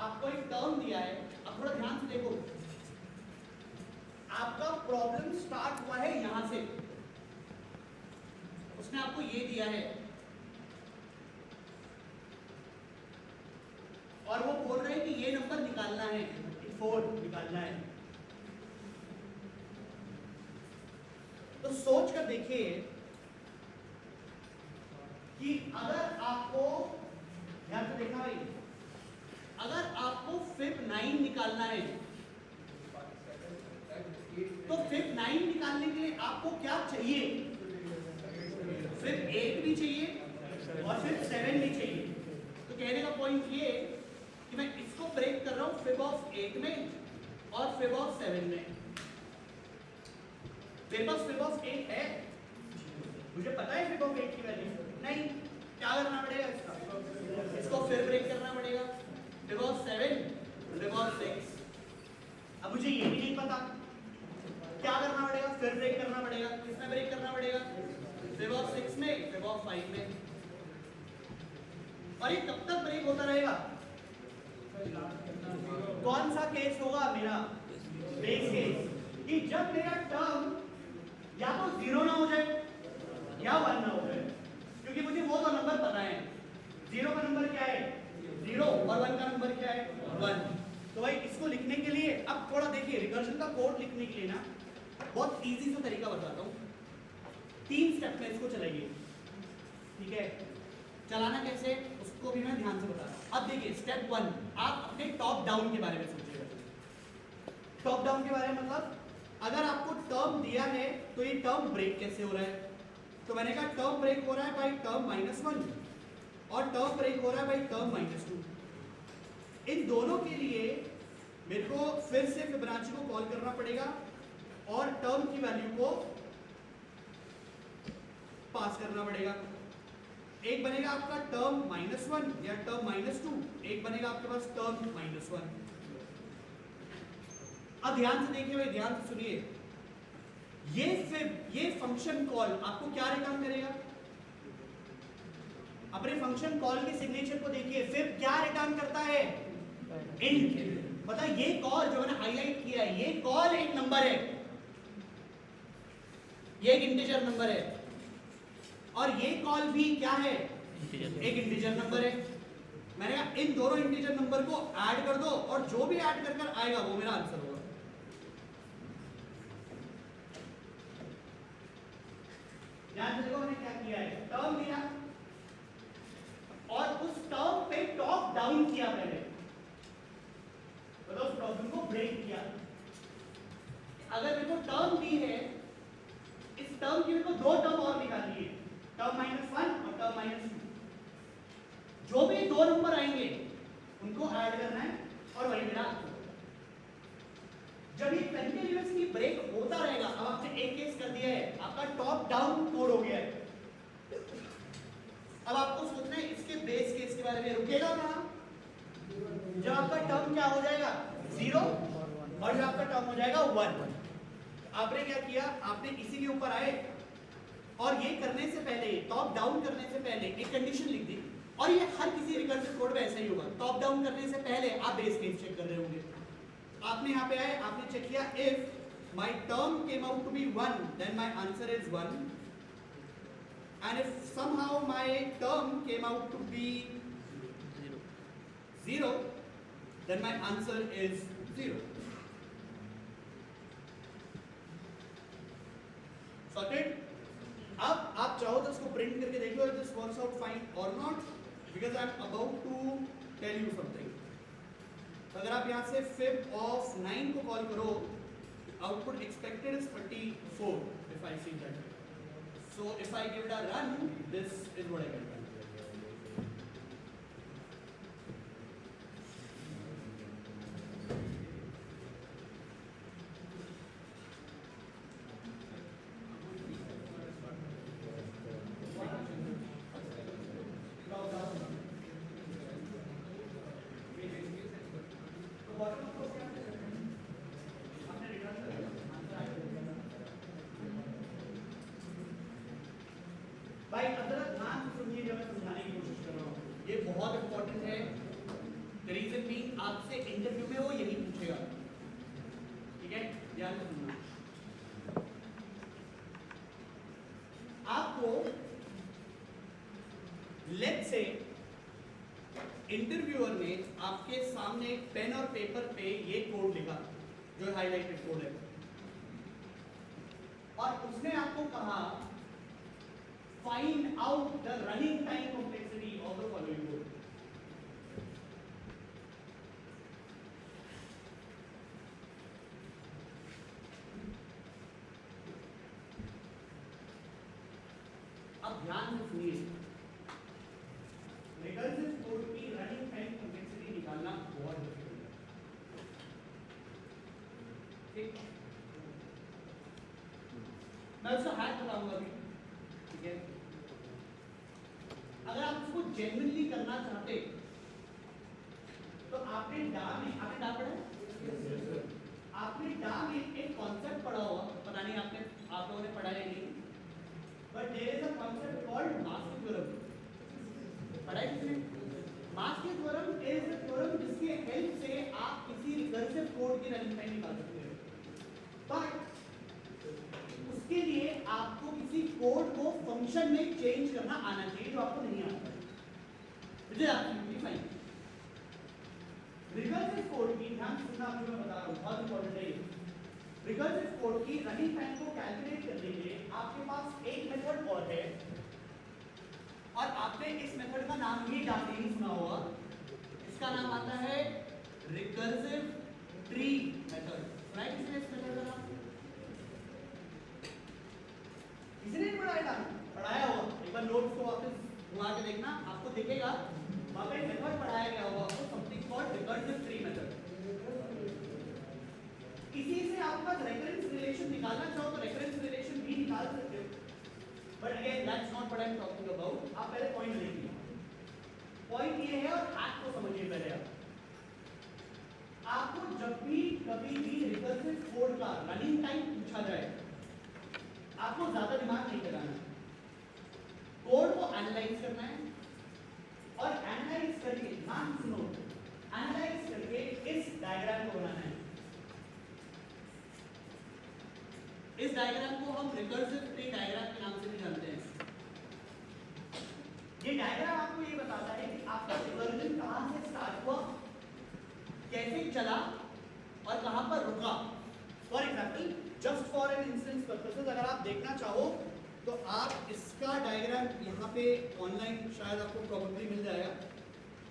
आपको एक टर्म दिया है, अब थोड़ा ध्यान से देखो। आपका प्रॉब्लम स्टार्ट हुआ है यहां से, उसने आपको ये दिया है और वो बोल रहे हैं कि ये नंबर निकालना है, 4 निकालना है। तो सोच कर देखिए कि अगर आपको ध्यान से देखना भाई, अगर आपको फिब 9 निकालना है तो फिब 9 निकालने के लिए आपको क्या चाहिए? फिब 8 भी चाहिए और फिब 7 भी चाहिए। तो कहने का पॉइंट ये कि मैं इसको ब्रेक कर रहा हूं फिब ऑफ 8 में और फिब ऑफ 7 में। मेरे पास फिब ऑफ 8 है मुझे पता है फिब ऑफ 8 की वैल्यू नहीं, क्या करना पड़ेगा इसका, इसको फिर ब्रेक करना पड़ेगा, फिब ऑफ 7, फिब ऑफ 6। अब मुझे ये भी नहीं पता, क्या करना पड़ेगा, फिर ब्रेक करना पड़ेगा, किसमें ब्रेक करना पड़ेगा, फिब ऑफ 6 में, फिब ऑफ 5 में। और ये कब तक ब्रेक होता रहेगा, कौन सा केस होगा मेरा बेस केस, कि जब मेरा टर्म या तो 0 ना हो जाए या 1 ना हो जाए, क्योंकि मुझे वो दो नंबर पता है, 0 का नंबर क्या है 0 और 1 का नंबर क्या है 1। तो भाई इसको लिखने के लिए अब थोड़ा देखिए, रिकर्जन का कोड लिखने के लिए ना बहुत इजी सा तरीका बताता हूँ, 3 स्टेप में इसको चलाइए, ठीक है। चलाना कैसे उसको भी मैं ध्यान से बता रहा हूँ। अब देखिए स्टेप 1, आप अपने टॉप डाउन के बारे में सोचिएगा। टॉप डाउन के बारे में मतलब अगर आपको टर्म दिया है तो ये टर्म ब्रेक कैसे हो रहा है, तो मैंने कहा टर्म ब्रेक हो रहा है बाई टर्म -1 और टर्म ब्रेक हो रहा है बाई टर्म -2। इन दोनों के लिए मेरे को फिर से फिबोनाची को कॉल करना पड़ेगा और टर्म की वैल्यू को पास करना पड़ेगा। एक बनेगा आपका टर्म -1 या टर्म -2, एक बनेगा आपके पास टर्म -1। अब ध्यान से देखिए भाई, ध्यान से सुनिए, ये फंक्शन कॉल आपको क्या रिटर्न करेगा, अपने फंक्शन कॉल के सिग्नेचर को देखिए, फिर क्या रिटर्न करता है इंट। पता है ये कॉल जो मैंने हाईलाइट किया है, ये कॉल एक नंबर है, ये एक इंटीजर नंबर है, और ये कॉल भी क्या है एक इंटीजर नंबर है। मैंने कहा इन दोनों इंटीजर नंबर को ऐड कर दो और जो भी ऐड कर आएगा वो मेरा आंसर होगा। ध्यान से देखो मैंने क्या किया है, टर्म दिया और उस टर्म पे टॉप डाउन किया पहले, मतलब उस प्रॉब्लम को ब्रेक किया। अगर मेरे को टर्म दी है, इस टर्म की मेरे को दो टर्म और निकालिए, टर्म -1 और टर्म -2। जो भी दो नंबर आएंगे उनको ऐड करना है और वही मेरा आंसर। जब ये कंटिन्यूअसली ब्रेक होता रहेगा, अब आपने एक केस कर दिया है, आपका टॉप डाउन कोड हो गया है, अब आपको सोचना है इसके बेस केस के बारे में, रुकेगा कहां, जब आपका टर्म क्या हो जाएगा 0 और जब आपका टर्म हो जाएगा 1। आपने क्या किया, आपने इसी के ऊपर आए और ये करने से पहले, टॉप डाउन करने से पहले एक कंडीशन लिख दी, और ये हर किसी रिकर्सिव कोड में ऐसा ही होगा, टॉप डाउन करने से पहले आप बेस केस चेक कर रहे होंगे। आपने यहाँ पे आए, आपने चेक किया if my term came out to be 1 then my answer is 1, and if somehow my term came out to be 0 then my answer is 0. Sorted? अब आप चाहो तो इसको प्रिंट करके देख लो, if this works out fine or not, because I am about to tell you something. तो अगर आप यहाँ से fib of 9 को कॉल करो, output expected is 34 if I see that. So if I give it a run, this is what I get. भाई अदरक ध्यान से सुनिए, जब मैं समझाने की कोशिश कर रहा हूँ, ये बहुत इंपॉर्टेंट है। द रीजन बीइंग आपसे इंटरव्यू में वो यही पूछेगा, ठीक है, ध्यान से सुनना। आपको लेट्स से इंटरव्यूअर ने आपके सामने एक पेन और पेपर पे ये कोड लिखा जो हाईलाइटेड कोड है, और उसने आपको कहा find out the running time complexity of the following code. अब ध्यान से सुनिए, रिकर्सिव कोड की रनिंग टाइम कॉम्प्लेक्सिटी निकालना बहुत मुश्किल है, ठीक। मैं उसका हैक बताऊंगा अभी, है। अगर आप इसको जेन्युइनली करना चाहते तो आपने डाम पढ़ा है? आपने डाम में एक कॉन्सेप्ट पढ़ा होगा, पता नहीं आप लोगों ने पढ़ा है नहीं, but there is a concept called master theorem. पढ़ा है किसने? Master theorem is the theorem जिसके हेल्प से आप किसी रिकर्सिव कोड की रनिंग टाइम निकाल सकते हो। बट उसके लिए आपको किसी कोड को फंक्शन में चेंज करना आना चाहिए, जो आपको नहीं आता है। मुझे आपको फाइन रिकर्सिव कोड की ध्यान सुनना, जो मैं बता रहा हूँ बहुत इंपॉर्टेंट है। रिकर्सिव कोड की रनिंग टाइम को कैलकुलेट करने के लिए आपके पास एक मेथड और है, और आपने इस मेथड का नाम भी जाते ही सुना होगा। इसका नाम आता है रिकर्सिव ट्री मेथड। सुना है किसी ने इस मेथड का नाम? किसी ने पढ़ाया होगा। एक बार नोट्स को वापस घुमा के देखना, आपको दिखेगा वहां पे मेथड पढ़ाया गया होगा आपको, something called recursive tree method. इसी से आपका रेफरेंस रिलेशन निकालना चाहो तो रेफरेंस रिलेशन भी निकाल सकते हो, but again that's not what I am talking about. आप पहले पॉइंट देखिए, पॉइंट ये है, और हैक को समझिए पहले। आपको जब भी कभी भी रिकर्सिव कोड का रनिंग टाइम पूछा जाए, आपको ज्यादा दिमाग नहीं लगाना, कोड को एनालाइज करना है, और एनालाइज करके, ध्यान सुनो, एनालाइज करके इस डायग्राम को बनाना है। इस डायग्राम को हम रिकर्सिव ट्री डायग्राम के नाम से भी जानते हैं। ये डायग्राम आपको ये बताता है कि आपका रिकर्जन कहां से स्टार्ट हुआ, कैसे चला, और कहां पर रुका। For example, just for an instance purposes, अगर आप देखना चाहो तो आप इसका डायग्राम यहाँ पे ऑनलाइन शायद आपको प्रोबेबली मिल जाएगा।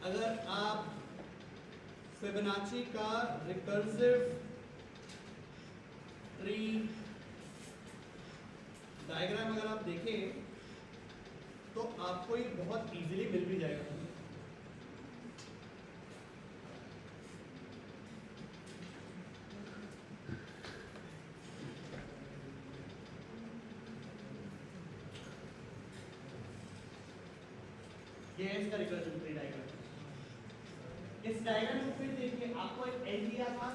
अगर आप फिबोनाची का रिकर्सिव ट्री डायग्राम अगर आप देखें तो आपको ये बहुत इजीली मिल भी जाएगा। ये है इसका रिकर्सिव ट्री डायग्राम। इस डायग्राम में फिर देखिए, आपको एक एन दिया था,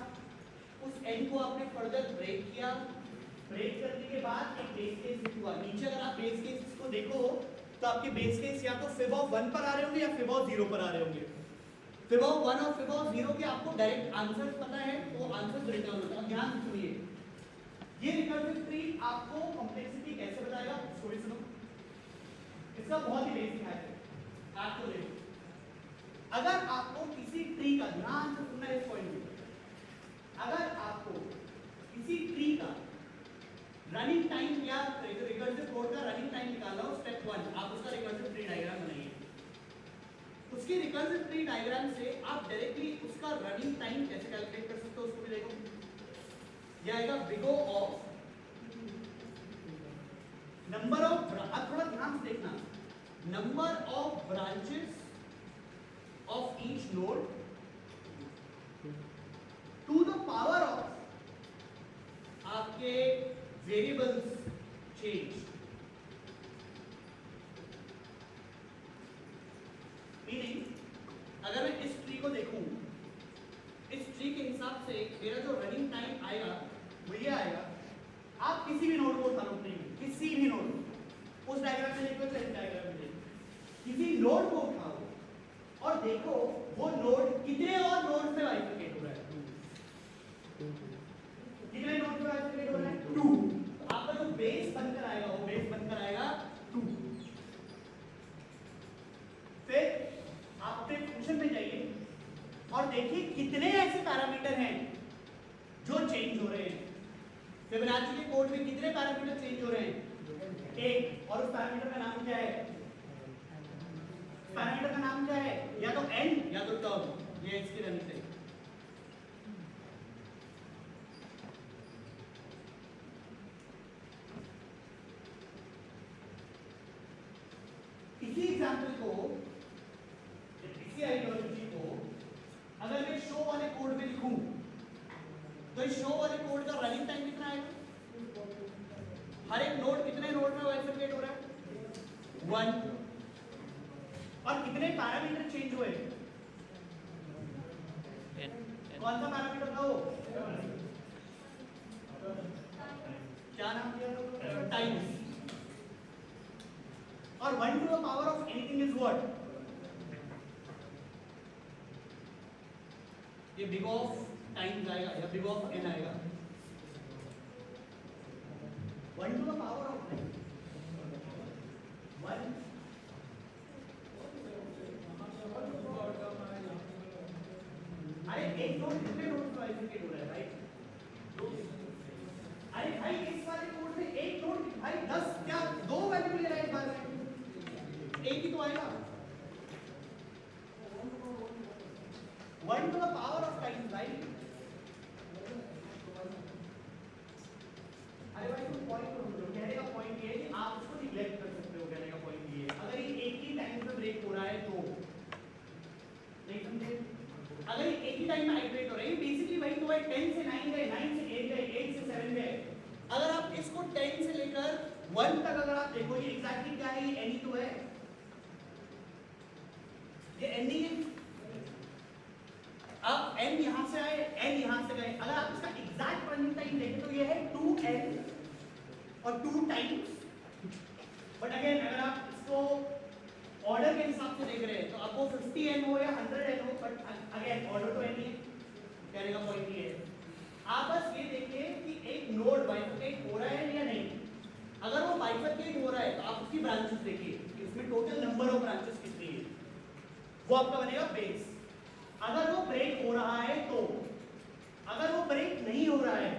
उस एन को आपने फर्दर ब्रेक किया। ब्रेक करने के बाद एक बेस केस हुआ। नीचे अगर आप बेस केस को देखो तो आपके बेस केस या तो फिब ऑफ 1 पर आ रहे होंगे या फिब ऑफ 0 पर आ रहे होंगे। फिब ऑफ 1 और फिब ऑफ 0 के आपको डायरेक्ट आंसर पता है, वो आंसर रिटर्न होता है। ध्यान सुनिए, ये रिकर्सिव ट्री आपको कॉम्प्लेक्सिटी कैसे बताएगा, इसको भी सुनो। इसका बहुत ही बेसिक है, आपको देखो, अगर आपको किसी ट्री का, ध्यान से सुनना इस पॉइंट में, अगर आपको किसी ट्री का रनिंग टाइम या रिकर्सिव कोड का रनिंग टाइम निकालना हो, स्टेप 1 आप उसका रिकर्सिव ट्री डायग्राम बनाइए। उसके रिकर्सिव ट्री डायग्राम से आप डायरेक्टली उसका रनिंग टाइम कैसे कैलकुलेट कर सकते हो, उसको भी देखो। ये आएगा big O of number of, अब थोड़ा ध्यान से देखना, number of branches of each node to the power of आपके वेरिएबल्स चेंज। मीनिंग, अगर मैं इस ट्री को देखूं, इस ट्री के हिसाब से मेरा जो रनिंग टाइम आएगा वो ये आएगा। आप किसी भी नोड को उठा लो, किसी भी नोड, उस डायग्राम में देखो, इस डायग्राम में देखो, किसी नोड को उठाओ और देखो वो नोड कितने और नोड में बाइफरकेट हो रहा है। कितने नोड में बाइफरकेट हो रहा है? 2। आपका जो बेस बनकर आएगा वो बेस बनकर आएगा 2। फिर आप अपने फंक्शन में जाइए और देखिए कितने ऐसे पैरामीटर हैं जो चेंज हो रहे हैं। फिबोनाची के कोड में कितने पैरामीटर चेंज हो रहे हैं? एक। और उस पैरामीटर का नाम क्या है? पैरामीटर का नाम क्या है? या तो n या तो टर्म। ये इसकी रनिंग टाइम। इसी एग्जांपल को, इसी आइडियोलॉजी को अगर मैं शो वाले कोड में लिखूं तो इस शो वाले कोड का रनिंग टाइम कितना आएगा? हर एक नोड कितने नोड में बाइफरकेट हो रहा है? 1 और कितने पैरामीटर चेंज हुए? कौन सा पैरामीटर था वो? क्या नाम दिया? टाइम्स। और 1 to the power of anything is what? ये बिग ऑफ टाइम्स आएगा या बिग ऑफ n आएगा? 1 to the power of 1 अरे एक नोट कितने नोट का एग्जीक्यूट हो रहा है भाई? अरे भाई इस वाले कोड में एक नोट भाई 10 क्या 2 वैल्यू ले रहा है एक बार में, एक ही तो आएगा। 1 to the power of times right? अरे भाई तुम पॉइंट ढूंढ लो। कहने का पॉइंट ये है कि आप उसको निग्लेक्ट कर सकते हो। कहने का पॉइंट ये है अगर ये एक ही टाइम पे ब्रेक हो रहा है तो नहीं समझे? अगर ये एक ही टाइम में आइटरेट हो रहा है बेसिकली वही तो है 10 से 9 गए, 9 से 8 गए, 8 से 7 गए। अगर आप इसको 10 से लेकर 1 तक अगर आप देखो ये एग्जैक्टली क्या है? ये एनी तो है, ये एनी है। अब n यहां से आए, n यहां से गए। अगर आप इसका एग्जैक्ट रनिंग टाइम देखें तो ये है 2n और 2 टाइम्स। बट अगेन अगर आप इसको ऑर्डर के हिसाब से देख रहे हैं तो आपको 50n हो या 100n हो, बट अगेन ऑर्डर तो n ही है। कहने का पॉइंट ये है आप बस ये देखिए कि एक नोड बाइफरकेट हो रहा है या नहीं। अगर वो बाइफरकेट हो रहा है तो आप उसकी ब्रांचेस देखिए कि उसमें टोटल नंबर ऑफ ब्रांचेस कितनी है, वो आपका बनेगा बेस। अगर वो ब्रेक हो रहा है तो, अगर वो ब्रेक नहीं हो रहा है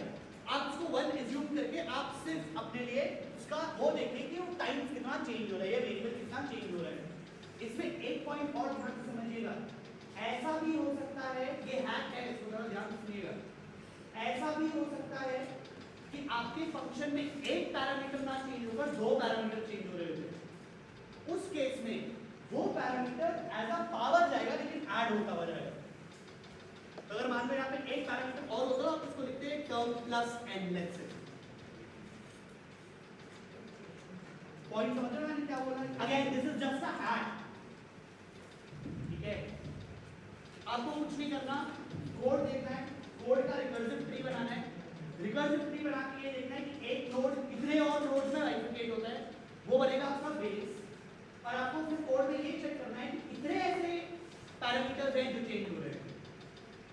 आप उसको 1 एज्यूम करके आप सिर्फ अपने लिए उसका वो देखें कि वो टाइम कितना चेंज हो रहा है या वेरिएबल कितना चेंज हो रहा है। इसमें एक पॉइंट और ध्यान से समझिएगा, ऐसा भी हो सकता है, ये हैक है इसको जरा ध्यान से सुनिएगा, ऐसा भी हो सकता है कि आपके फंक्शन में एक पैरामीटर ना चेंज होकर 2 पैरामीटर चेंज हो रहे होते। उस केस में वो पैरामीटर एज अ पावर जाएगा लेकिन ऐड होता हुआ जाएगा। तो अगर मान लो यहाँ पे एक पैरामीटर और होता आप इसको लिखते हैं term plus n let's say. Point समझ रहे हो मैंने क्या बोला है? Again this is just a hack, ठीक है? आपको कुछ नहीं करना, कोड देखना है, कोड का रिकर्सिव ट्री बनाना है, रिकर्सिव ट्री बना के ये देखना है कि एक नोड कितने और नोड्स में बाइफरकेट होता है, वो बनेगा आपका बेस। और आपको फिर कोड में ये चेक करना है कि कितने ऐसे पैरामीटर्स हैं जो चेंज हो रहे हैं,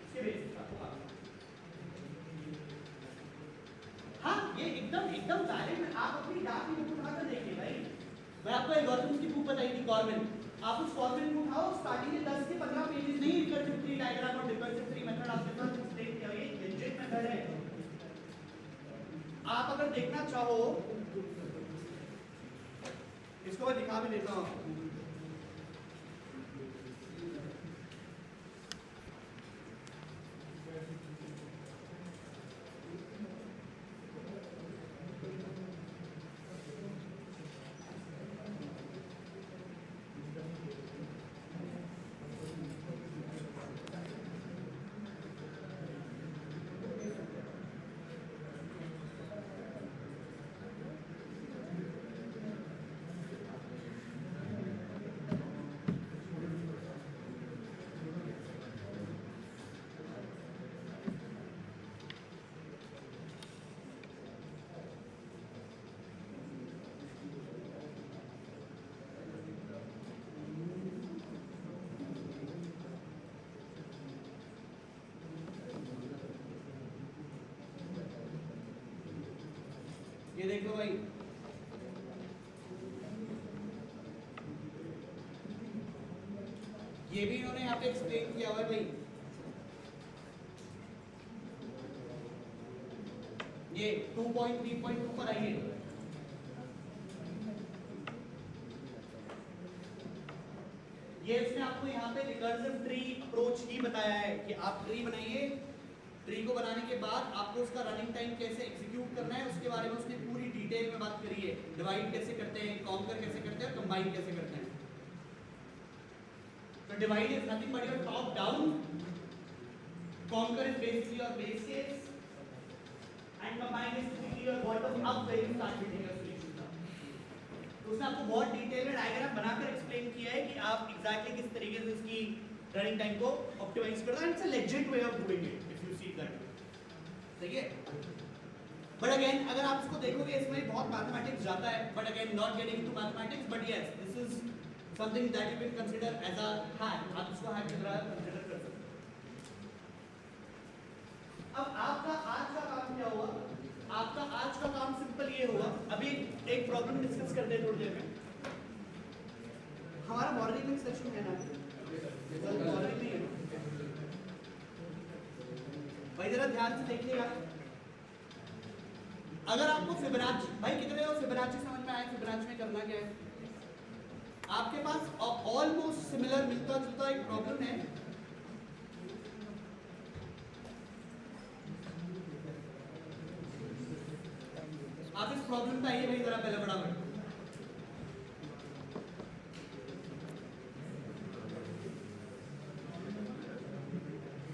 इसके बेसिस पर आपको आगे। हाँ ये एकदम वैलिड है। आप अपनी डाक की बुक उठाकर देखिए भाई, मैं आपको एल्गोरिथम्स की बुक बताई थी कॉर्बन, आप उस कॉर्बन को उठाओ, स्टार्टिंग में 10 से 15 पेजेस नहीं रिकर्सिव ट्री डायग्राम और रिकर्सिव ट्री मेथड आपके पास देख के ये लेजिट मेथड है। आप अगर देखना चाहो इसको मैं दिखा भी देता हूं। ये देख लो भाई, ये भी इन्होंने यहाँ पे एक्सप्लेन किया हुआ है भाई। ये 2.3.2 पर आइए, ये उसने आपको यहाँ पे रिकर्सिव ट्री अप्रोच ही बताया है कि आप ट्री बनाइए, ट्री को बनाने के बाद आपको उसका रनिंग टाइम कैसे एग्जीक्यूट करना है उसके बारे में उसने पूरी डिटेल में बात करी है। डिवाइड कैसे करते हैं, कॉन्कर कैसे करते हैं और कंबाइन कैसे करते हैं। तो divide is nothing but your top down, conquer is basically your base case and combine is basically your bottom up where you start building your solution. तो उसने आपको बहुत डिटेल में डायग्राम बनाकर एक्सप्लेन किया है कि आप एग्जैक्टली किस तरीके से इसकी रनिंग टाइम को ऑप्टिमाइज करना है. It's a legit way of doing it if you see that. सही है. बट अगेन अगर आप इसको देखोगे इसमें बहुत मैथमेटिक्स जाता है. But again not getting into mathematics, but yes this is something that you can consider as a hack. आप इसको हैक की तरह कंसीडर कर सकते हो. अब आपका आज का काम क्या हुआ? आपका आज का काम सिंपल ये हुआ. अभी एक प्रॉब्लम डिस्कस करते हैं थोड़ी देर में. हमारा मॉर्निंग में सेक्शन है ना, मॉर्निंग में है भाई. जरा ध्यान से देखिएगा. अगर आपको फिबोनाची, भाई कितने हो फिबोनाची समझ में आया? फिबोनाची में करना क्या है? आपके पास ऑलमोस्ट सिमिलर मिलता जुलता एक प्रॉब्लम है. आप इस प्रॉब्लम पे आइए भाई जरा पहले फटाफट.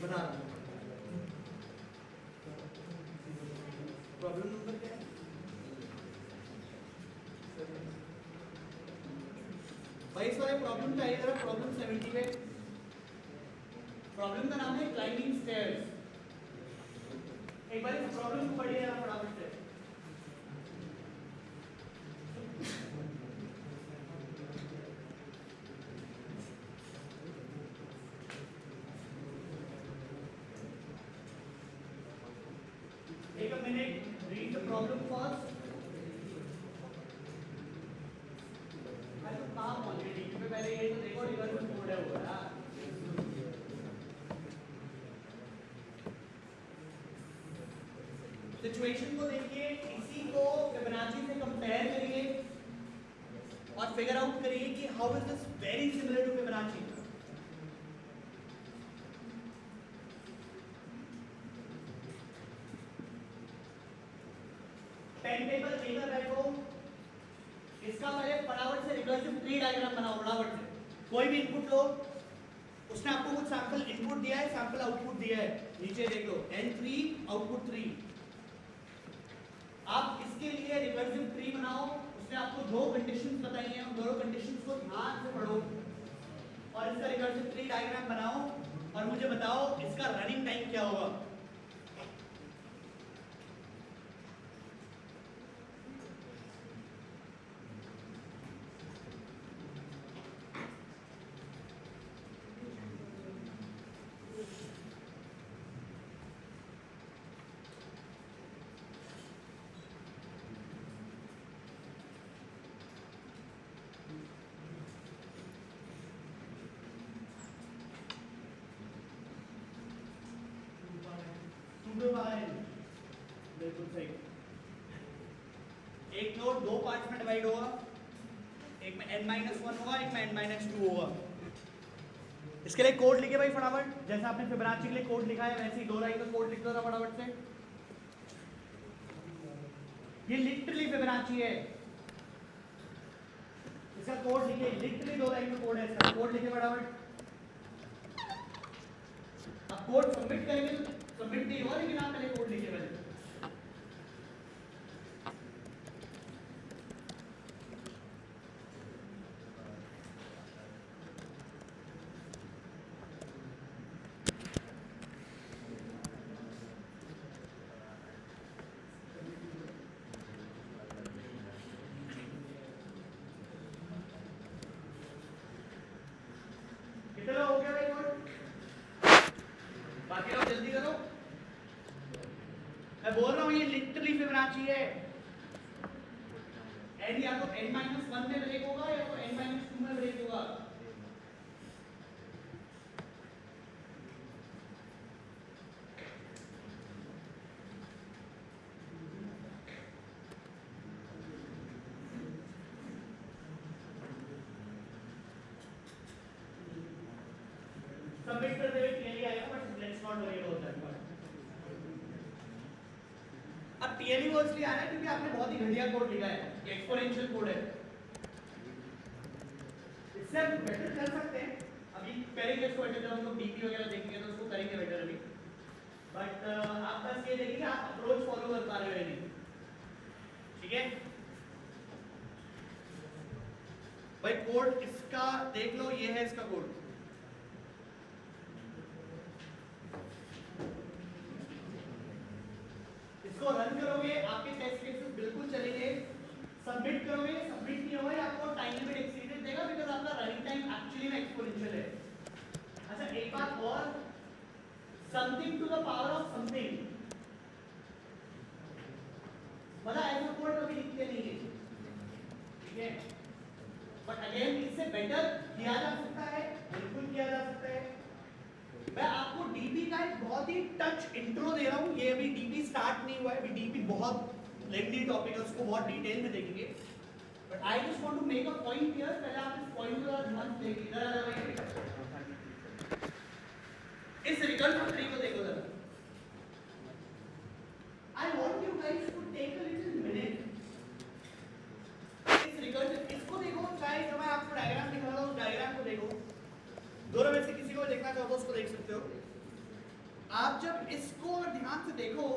बता रहा हूं प्रॉब्लम नंबर क्या है भाई. इस वाले प्रॉब्लम पे आइए जरा. प्रॉब्लम 70 पे. प्रॉब्लम का नाम है क्लाइंबिंग स्टेयर्स. एक बार इस प्रॉब्लम को पढ़िए जरा फटाफट से. Take a minute, read the problem first. मैं तो काम ऑलरेडी क्योंकि पहले ये तो देखो रिवर्स मोड है वो यार. सिचुएशन को देखिए, इसी को फिबोनाची से कंपेयर करिए और फिगर आउट करिए कि how is this very similar to Fibonacci. Pen paper लेकर बैठो. इसका पहले फटाफट से रिकर्सिव ट्री डायग्राम बनाओ फटाफट से. कोई भी इनपुट लो. उसने आपको कुछ सैंपल इनपुट दिया है, सैंपल आउटपुट दिया है. नीचे देख लो N3 आउटपुट 3. आप इसके लिए रिकर्सिव ट्री बनाओ. उसने आपको दो कंडीशंस बताई हैं, उन दोनों कंडीशंस को ध्यान से पढ़ो और इसका रिकर्सिव ट्री डायग्राम बनाओ और मुझे बताओ इसका रनिंग टाइम क्या होगा. बिल्कुल सही. एक नोड दो पार्ट्स में डिवाइड होगा. एक में n-1 होगा, एक में n-2 होगा. इसके लिए कोड लिखे भाई फटाफट. जैसे आपने फिबोनाची के लिए कोड लिखा है वैसे ही दो लाइन का कोड लिख दो फटाफट से. ये लिटरली फिबोनाची है. इसका कोड लिखे. लिटरली दो लाइन का कोड है. इसका कोड लिखे फटाफट. अब कोड सबमिट करेंगे तो सबमिट नहीं होगा, लेकिन आप पहले कोड लिखिए पहले. कितना हो गया भाई कोड? बाकी लोग जल्दी करो. मैं बोल रहा हूँ ये लिटरली फिबोनाची है. n या तो n-1 में ब्रेक होगा या तो n-2 में ब्रेक होगा. सबमिट करते हुए क्लियरली आएगा, but let's not worry about that part. अब क्लियरली वो इसलिए आ रहा है क्योंकि आपने बहुत ही घटिया कोड लिखा है. ये एक्सपोनेंशियल कोड है. इससे हम बेटर कर सकते हैं. अभी करेंगे इसको बेटर. जब हम लोग डीपी वगैरह देखेंगे तो उसको करेंगे बेटर अभी. बट आप बस ये देखिए आप अप्रोच फॉलो कर पा रहे हो या नहीं. ठीक है. भाई कोड इसका देख लो, ये है इसका कोड। इसको रन करोगे आपके टेस्ट केसेस बिल्कुल चलेंगे। सबमिट करोगे, सबमिट नहीं होगा आपको टाइम लिमिट एक्सीडेड देगा बिकॉज़ आपका रनिंग टाइम एक्चुअली में एक्सपोनेंशियल है। अच्छा एक बात और, something to the power of something, मतलब ऐसा कोड कभी लिखते नहीं है, ठीक है? बट अगेन इससे बेटर किया जा सकता है, बिल्कुल किया जा सकता है। मैं आपको डीपी का एक बहुत ही टच इंट्रो दे रहा हूँ, ये अभी डीपी स्टार्ट नहीं हुआ है, अभी डीपी बहुत लेंथी टॉपिक है, उसको बहुत डिटेल में देखेंगे। But I just want to make a point here, पहले आप इस पॉइंट को ध्यान से देखिए। इधर आ जाओ, इस रिकर्सिव ट्री को देखो जरा। I want you guys to take a little minute, इस रिकर्सिव इसको देखो, चाहे जो मैं आपको डायग्राम दिखा रहा हूँ उस डायग्राम को देखो। दोनों में से किसी को देखना चाहो तो उसको देख सकते हो। आप जब इसको अगर ध्यान से देखो,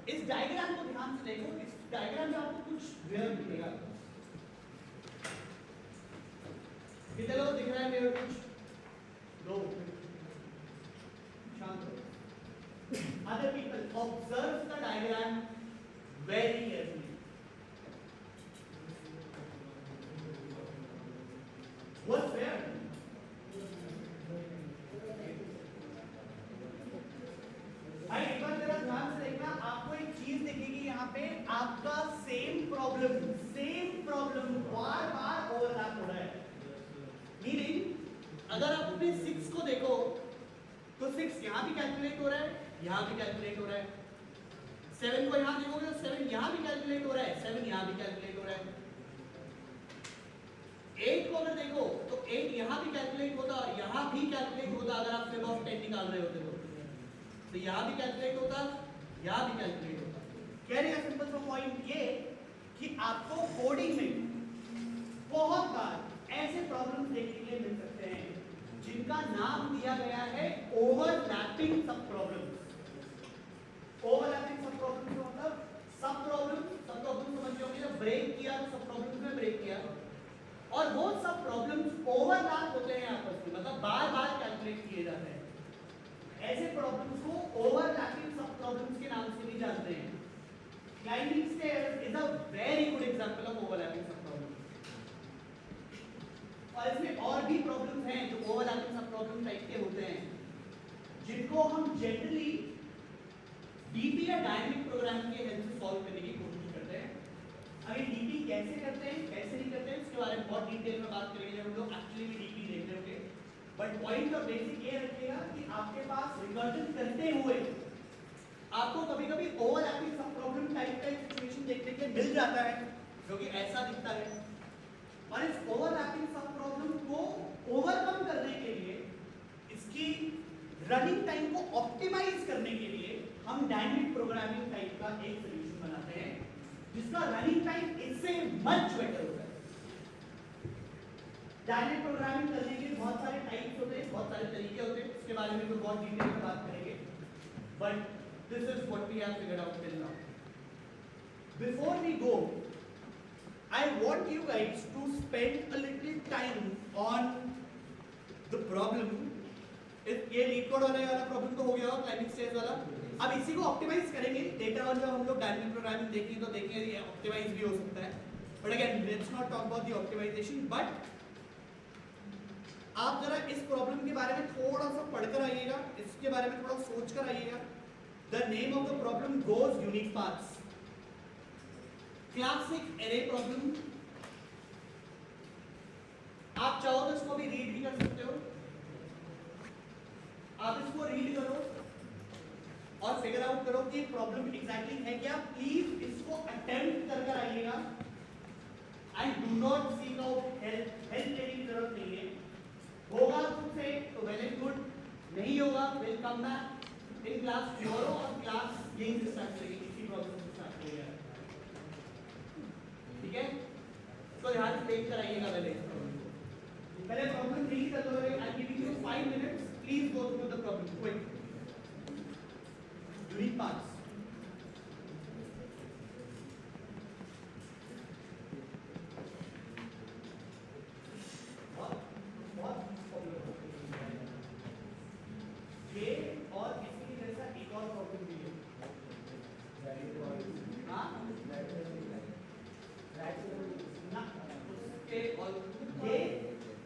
इस डायग्राम को ध्यान से देखो, इस डायग्राम में आपको कुछ वेयर दिखेगा। कितने लोग दिख रहा है वेयर? कुछ दो, शांत हो। Other people observe the diagram very carefully. What's there? भाई एक बार जरा ध्यान से देखना, आपको एक चीज दिखेगी यहाँ पे, आपका सेम प्रॉब्लम बार बार ओवरलैप हो रहा है। मीनिंग अगर आप अपने 6 को देखो तो 6 यहाँ भी कैलकुलेट हो रहा है, यहाँ भी कैलकुलेट हो रहा है। 7 को यहाँ देखोगे तो 7 यहाँ भी कैलकुलेट हो रहा है, 7 यहाँ भी कैलकुलेट हो रहा है। 8 को अगर देखो तो 8 यहाँ भी कैलकुलेट होता और यहाँ भी कैलकुलेट होता, अगर आप फिब ऑफ 10 निकाल रहे होते तो यहाँ भी कैलकुलेट होता, यहाँ भी कैलकुलेट होता। कहने का सिंपल सा पॉइंट ये कि आपको कोडिंग में बहुत बार ऐसे प्रॉब्लम्स देखने के लिए मिल सकते हैं जिनका नाम दिया गया है ओवरलैपिंग सब प्रॉब्लम्स। ओवरलैपिंग सब प्रॉब्लम्स मतलब सब प्रॉब्लम समझ लो कि जब ब्रेक किया तो सब प्रॉब्लम्स में ब्रेक किया और वो सब प्रॉब्लम्स ओवरलैप होते हैं आपस में, मतलब बार बार कैलकुलेट किए जाते हैं। ऐसे प्रॉब्लम्स को ओवरलैपिंग सब प्रॉब्लम्स के नाम से भी जानते हैं। Climbing stairs is a very good example of overlapping सब प्रॉब्लम। और इसमें और भी प्रॉब्लम्स हैं जो ओवरलैपिंग सब प्रॉब्लम टाइप के होते हैं, जिनको हम जनरली डीपी या डायनेमिक प्रोग्रामिंग के हेल्प से सॉल्व करने की कोशिश करते हैं। अभी डीपी कैसे करते हैं, कैसे नहीं करते हैं, इसके बारे में बहुत डिटेल में बात करेंगे जब हम लोग एक्चुअली में डीपी देख रहे होंगे। बट पॉइंट ऑफ बेसिक ये रखिएगा कि आपके पास रिकर्जन करते हुए आपको कभी-कभी ओवरलैपिंग सब प्रॉब्लम टाइप का सिचुएशन देखने के मिल जाता है जो कि ऐसा दिखता है। और इस ओवरलैपिंग सब प्रॉब्लम को ओवरकम करने के लिए, इसकी रनिंग टाइम को ऑप्टिमाइज करने के लिए हम डायनेमिक प्रोग्रामिंग टाइप का एक सॉल्यूशन बनाते हैं जिसका रनिंग टाइम इससे मच बेटर होता है। डायनेमिक प्रोग्रामिंग करने के बहुत सारे टाइप्स होते हैं, बहुत सारे तरीके होते हैं, इसके बारे में तो बहुत डिटेल में बात करेंगे। But this is what we have figured out till now. Before we go, I want you guys to spend a little time on the problem. ये लीड कोड वाला प्रॉब्लम तो हो गया होगा, क्लाइंबिंग स्टेयर्स वाला। अब इसी को ऑप्टिमाइज करेंगे। डेटा और जब हम लोग डायनेमिक प्रोग्रामिंग देखेंगे तो देखेंगे ये ऑप्टिमाइज भी हो सकता है। But again let's not talk about the optimisation. But आप जरा इस प्रॉब्लम के बारे में थोड़ा सा पढ़कर आइएगा, इसके बारे में थोड़ा सोच कर आइएगा। The name of the problem goes unique paths. Classic array problem. आप चाहो तो इसको भी रीड भी कर सकते हो। आप इसको रीड करो और फिगर आउट करो कि प्रॉब्लम एग्जैक्टली है क्या। प्लीज इसको अटेम्प्ट कर आइएगा। I do not seek out help लेने की जरूरत नहीं है। होगा तुमसे तो वेल एंड गुड, नहीं होगा will come back in class tomorrow और क्लास यहीं से स्टार्ट करेंगे, इसी प्रॉब्लम से स्टार्ट करेंगे। ठीक है, तो ध्यान से देख कर आइएगा। पहले प्रॉब्लम रीड कर लो। I am giving you 5 minutes, please go through the problem quick. Unique paths.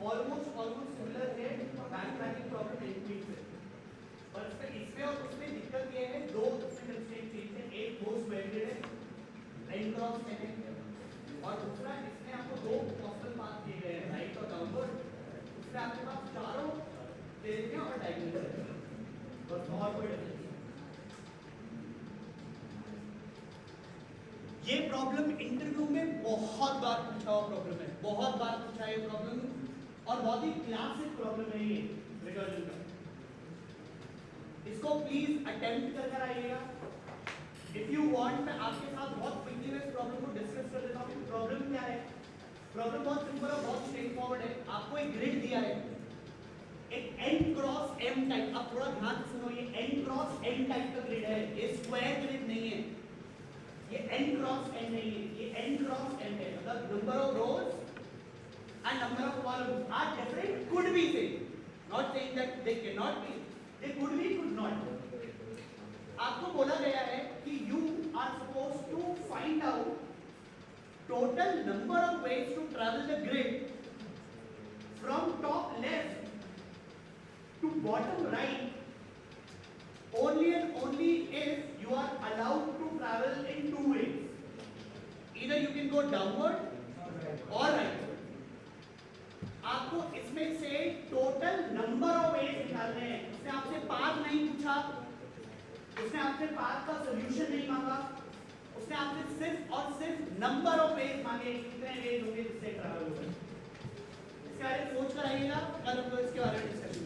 Almost similar है बैकट्रैकिंग प्रॉब्लम एनपी से, और इसमें और उसमें दिक्कत ये है, दो उसमें कंस्ट्रेंट चेंज है, एक मोस्ट वेल्डेड है n क्रॉस n है, और दूसरा इसमें आपको दो पॉसिबल पाथ दिए गए हैं, राइट और डाउनवर्ड, उसमें आपके पास चारों तेरह और डायगोनल है, बस और कोई डिफरेंस। ये प्रॉब्लम इंटरव्यू में बहुत बार पूछा हुआ प्रॉब्लम है, बहुत बार पूछा है ये प्रॉब्लम, और बहुत ही क्लासिक प्रॉब्लम है ये रिकर्जन का। इसको प्लीज अटेम्प्ट कर आइएगा। इफ यू वांट मैं आपके साथ बहुत क्विकली में इस प्रॉब्लम को डिस्कस कर देता हूँ। प्रॉब्लम क्या है? प्रॉब्लम बहुत सिंपल और बहुत स्ट्रेट फॉरवर्ड है। आपको एक ग्रिड दिया है, एक n क्रॉस m टाइप, अब थोड़ा ध्यान से सुनो, ये n क्रॉस m टाइप का ग्रिड है, ये स्क्वायर ग्रिड नहीं है, ये n क्रॉस n नहीं है, ये n क्रॉस m है, मतलब number of rose and number of columns are different, could be same, not saying that they cannot be, they could be, could not be. आपको बोला गया है कि you are supposed to find out total number of ways to travel the grid from top left to bottom right only and only if you are allowed to travel in two ways. Either you can go downward or rightward. आपको इसमें से total number of ways निकालने हैं। उसने आपसे path नहीं पूछा, उसने आपसे पाथ का सॉल्यूशन नहीं मांगा, उसने आपसे सिर्फ और सिर्फ नंबर ऑफ वेज मांगे, कितने वेज होंगे जिससे ट्रैवल होगा। इसके बारे में सोच कर आइएगा, कल हम लोग इसके बारे में डिस्कस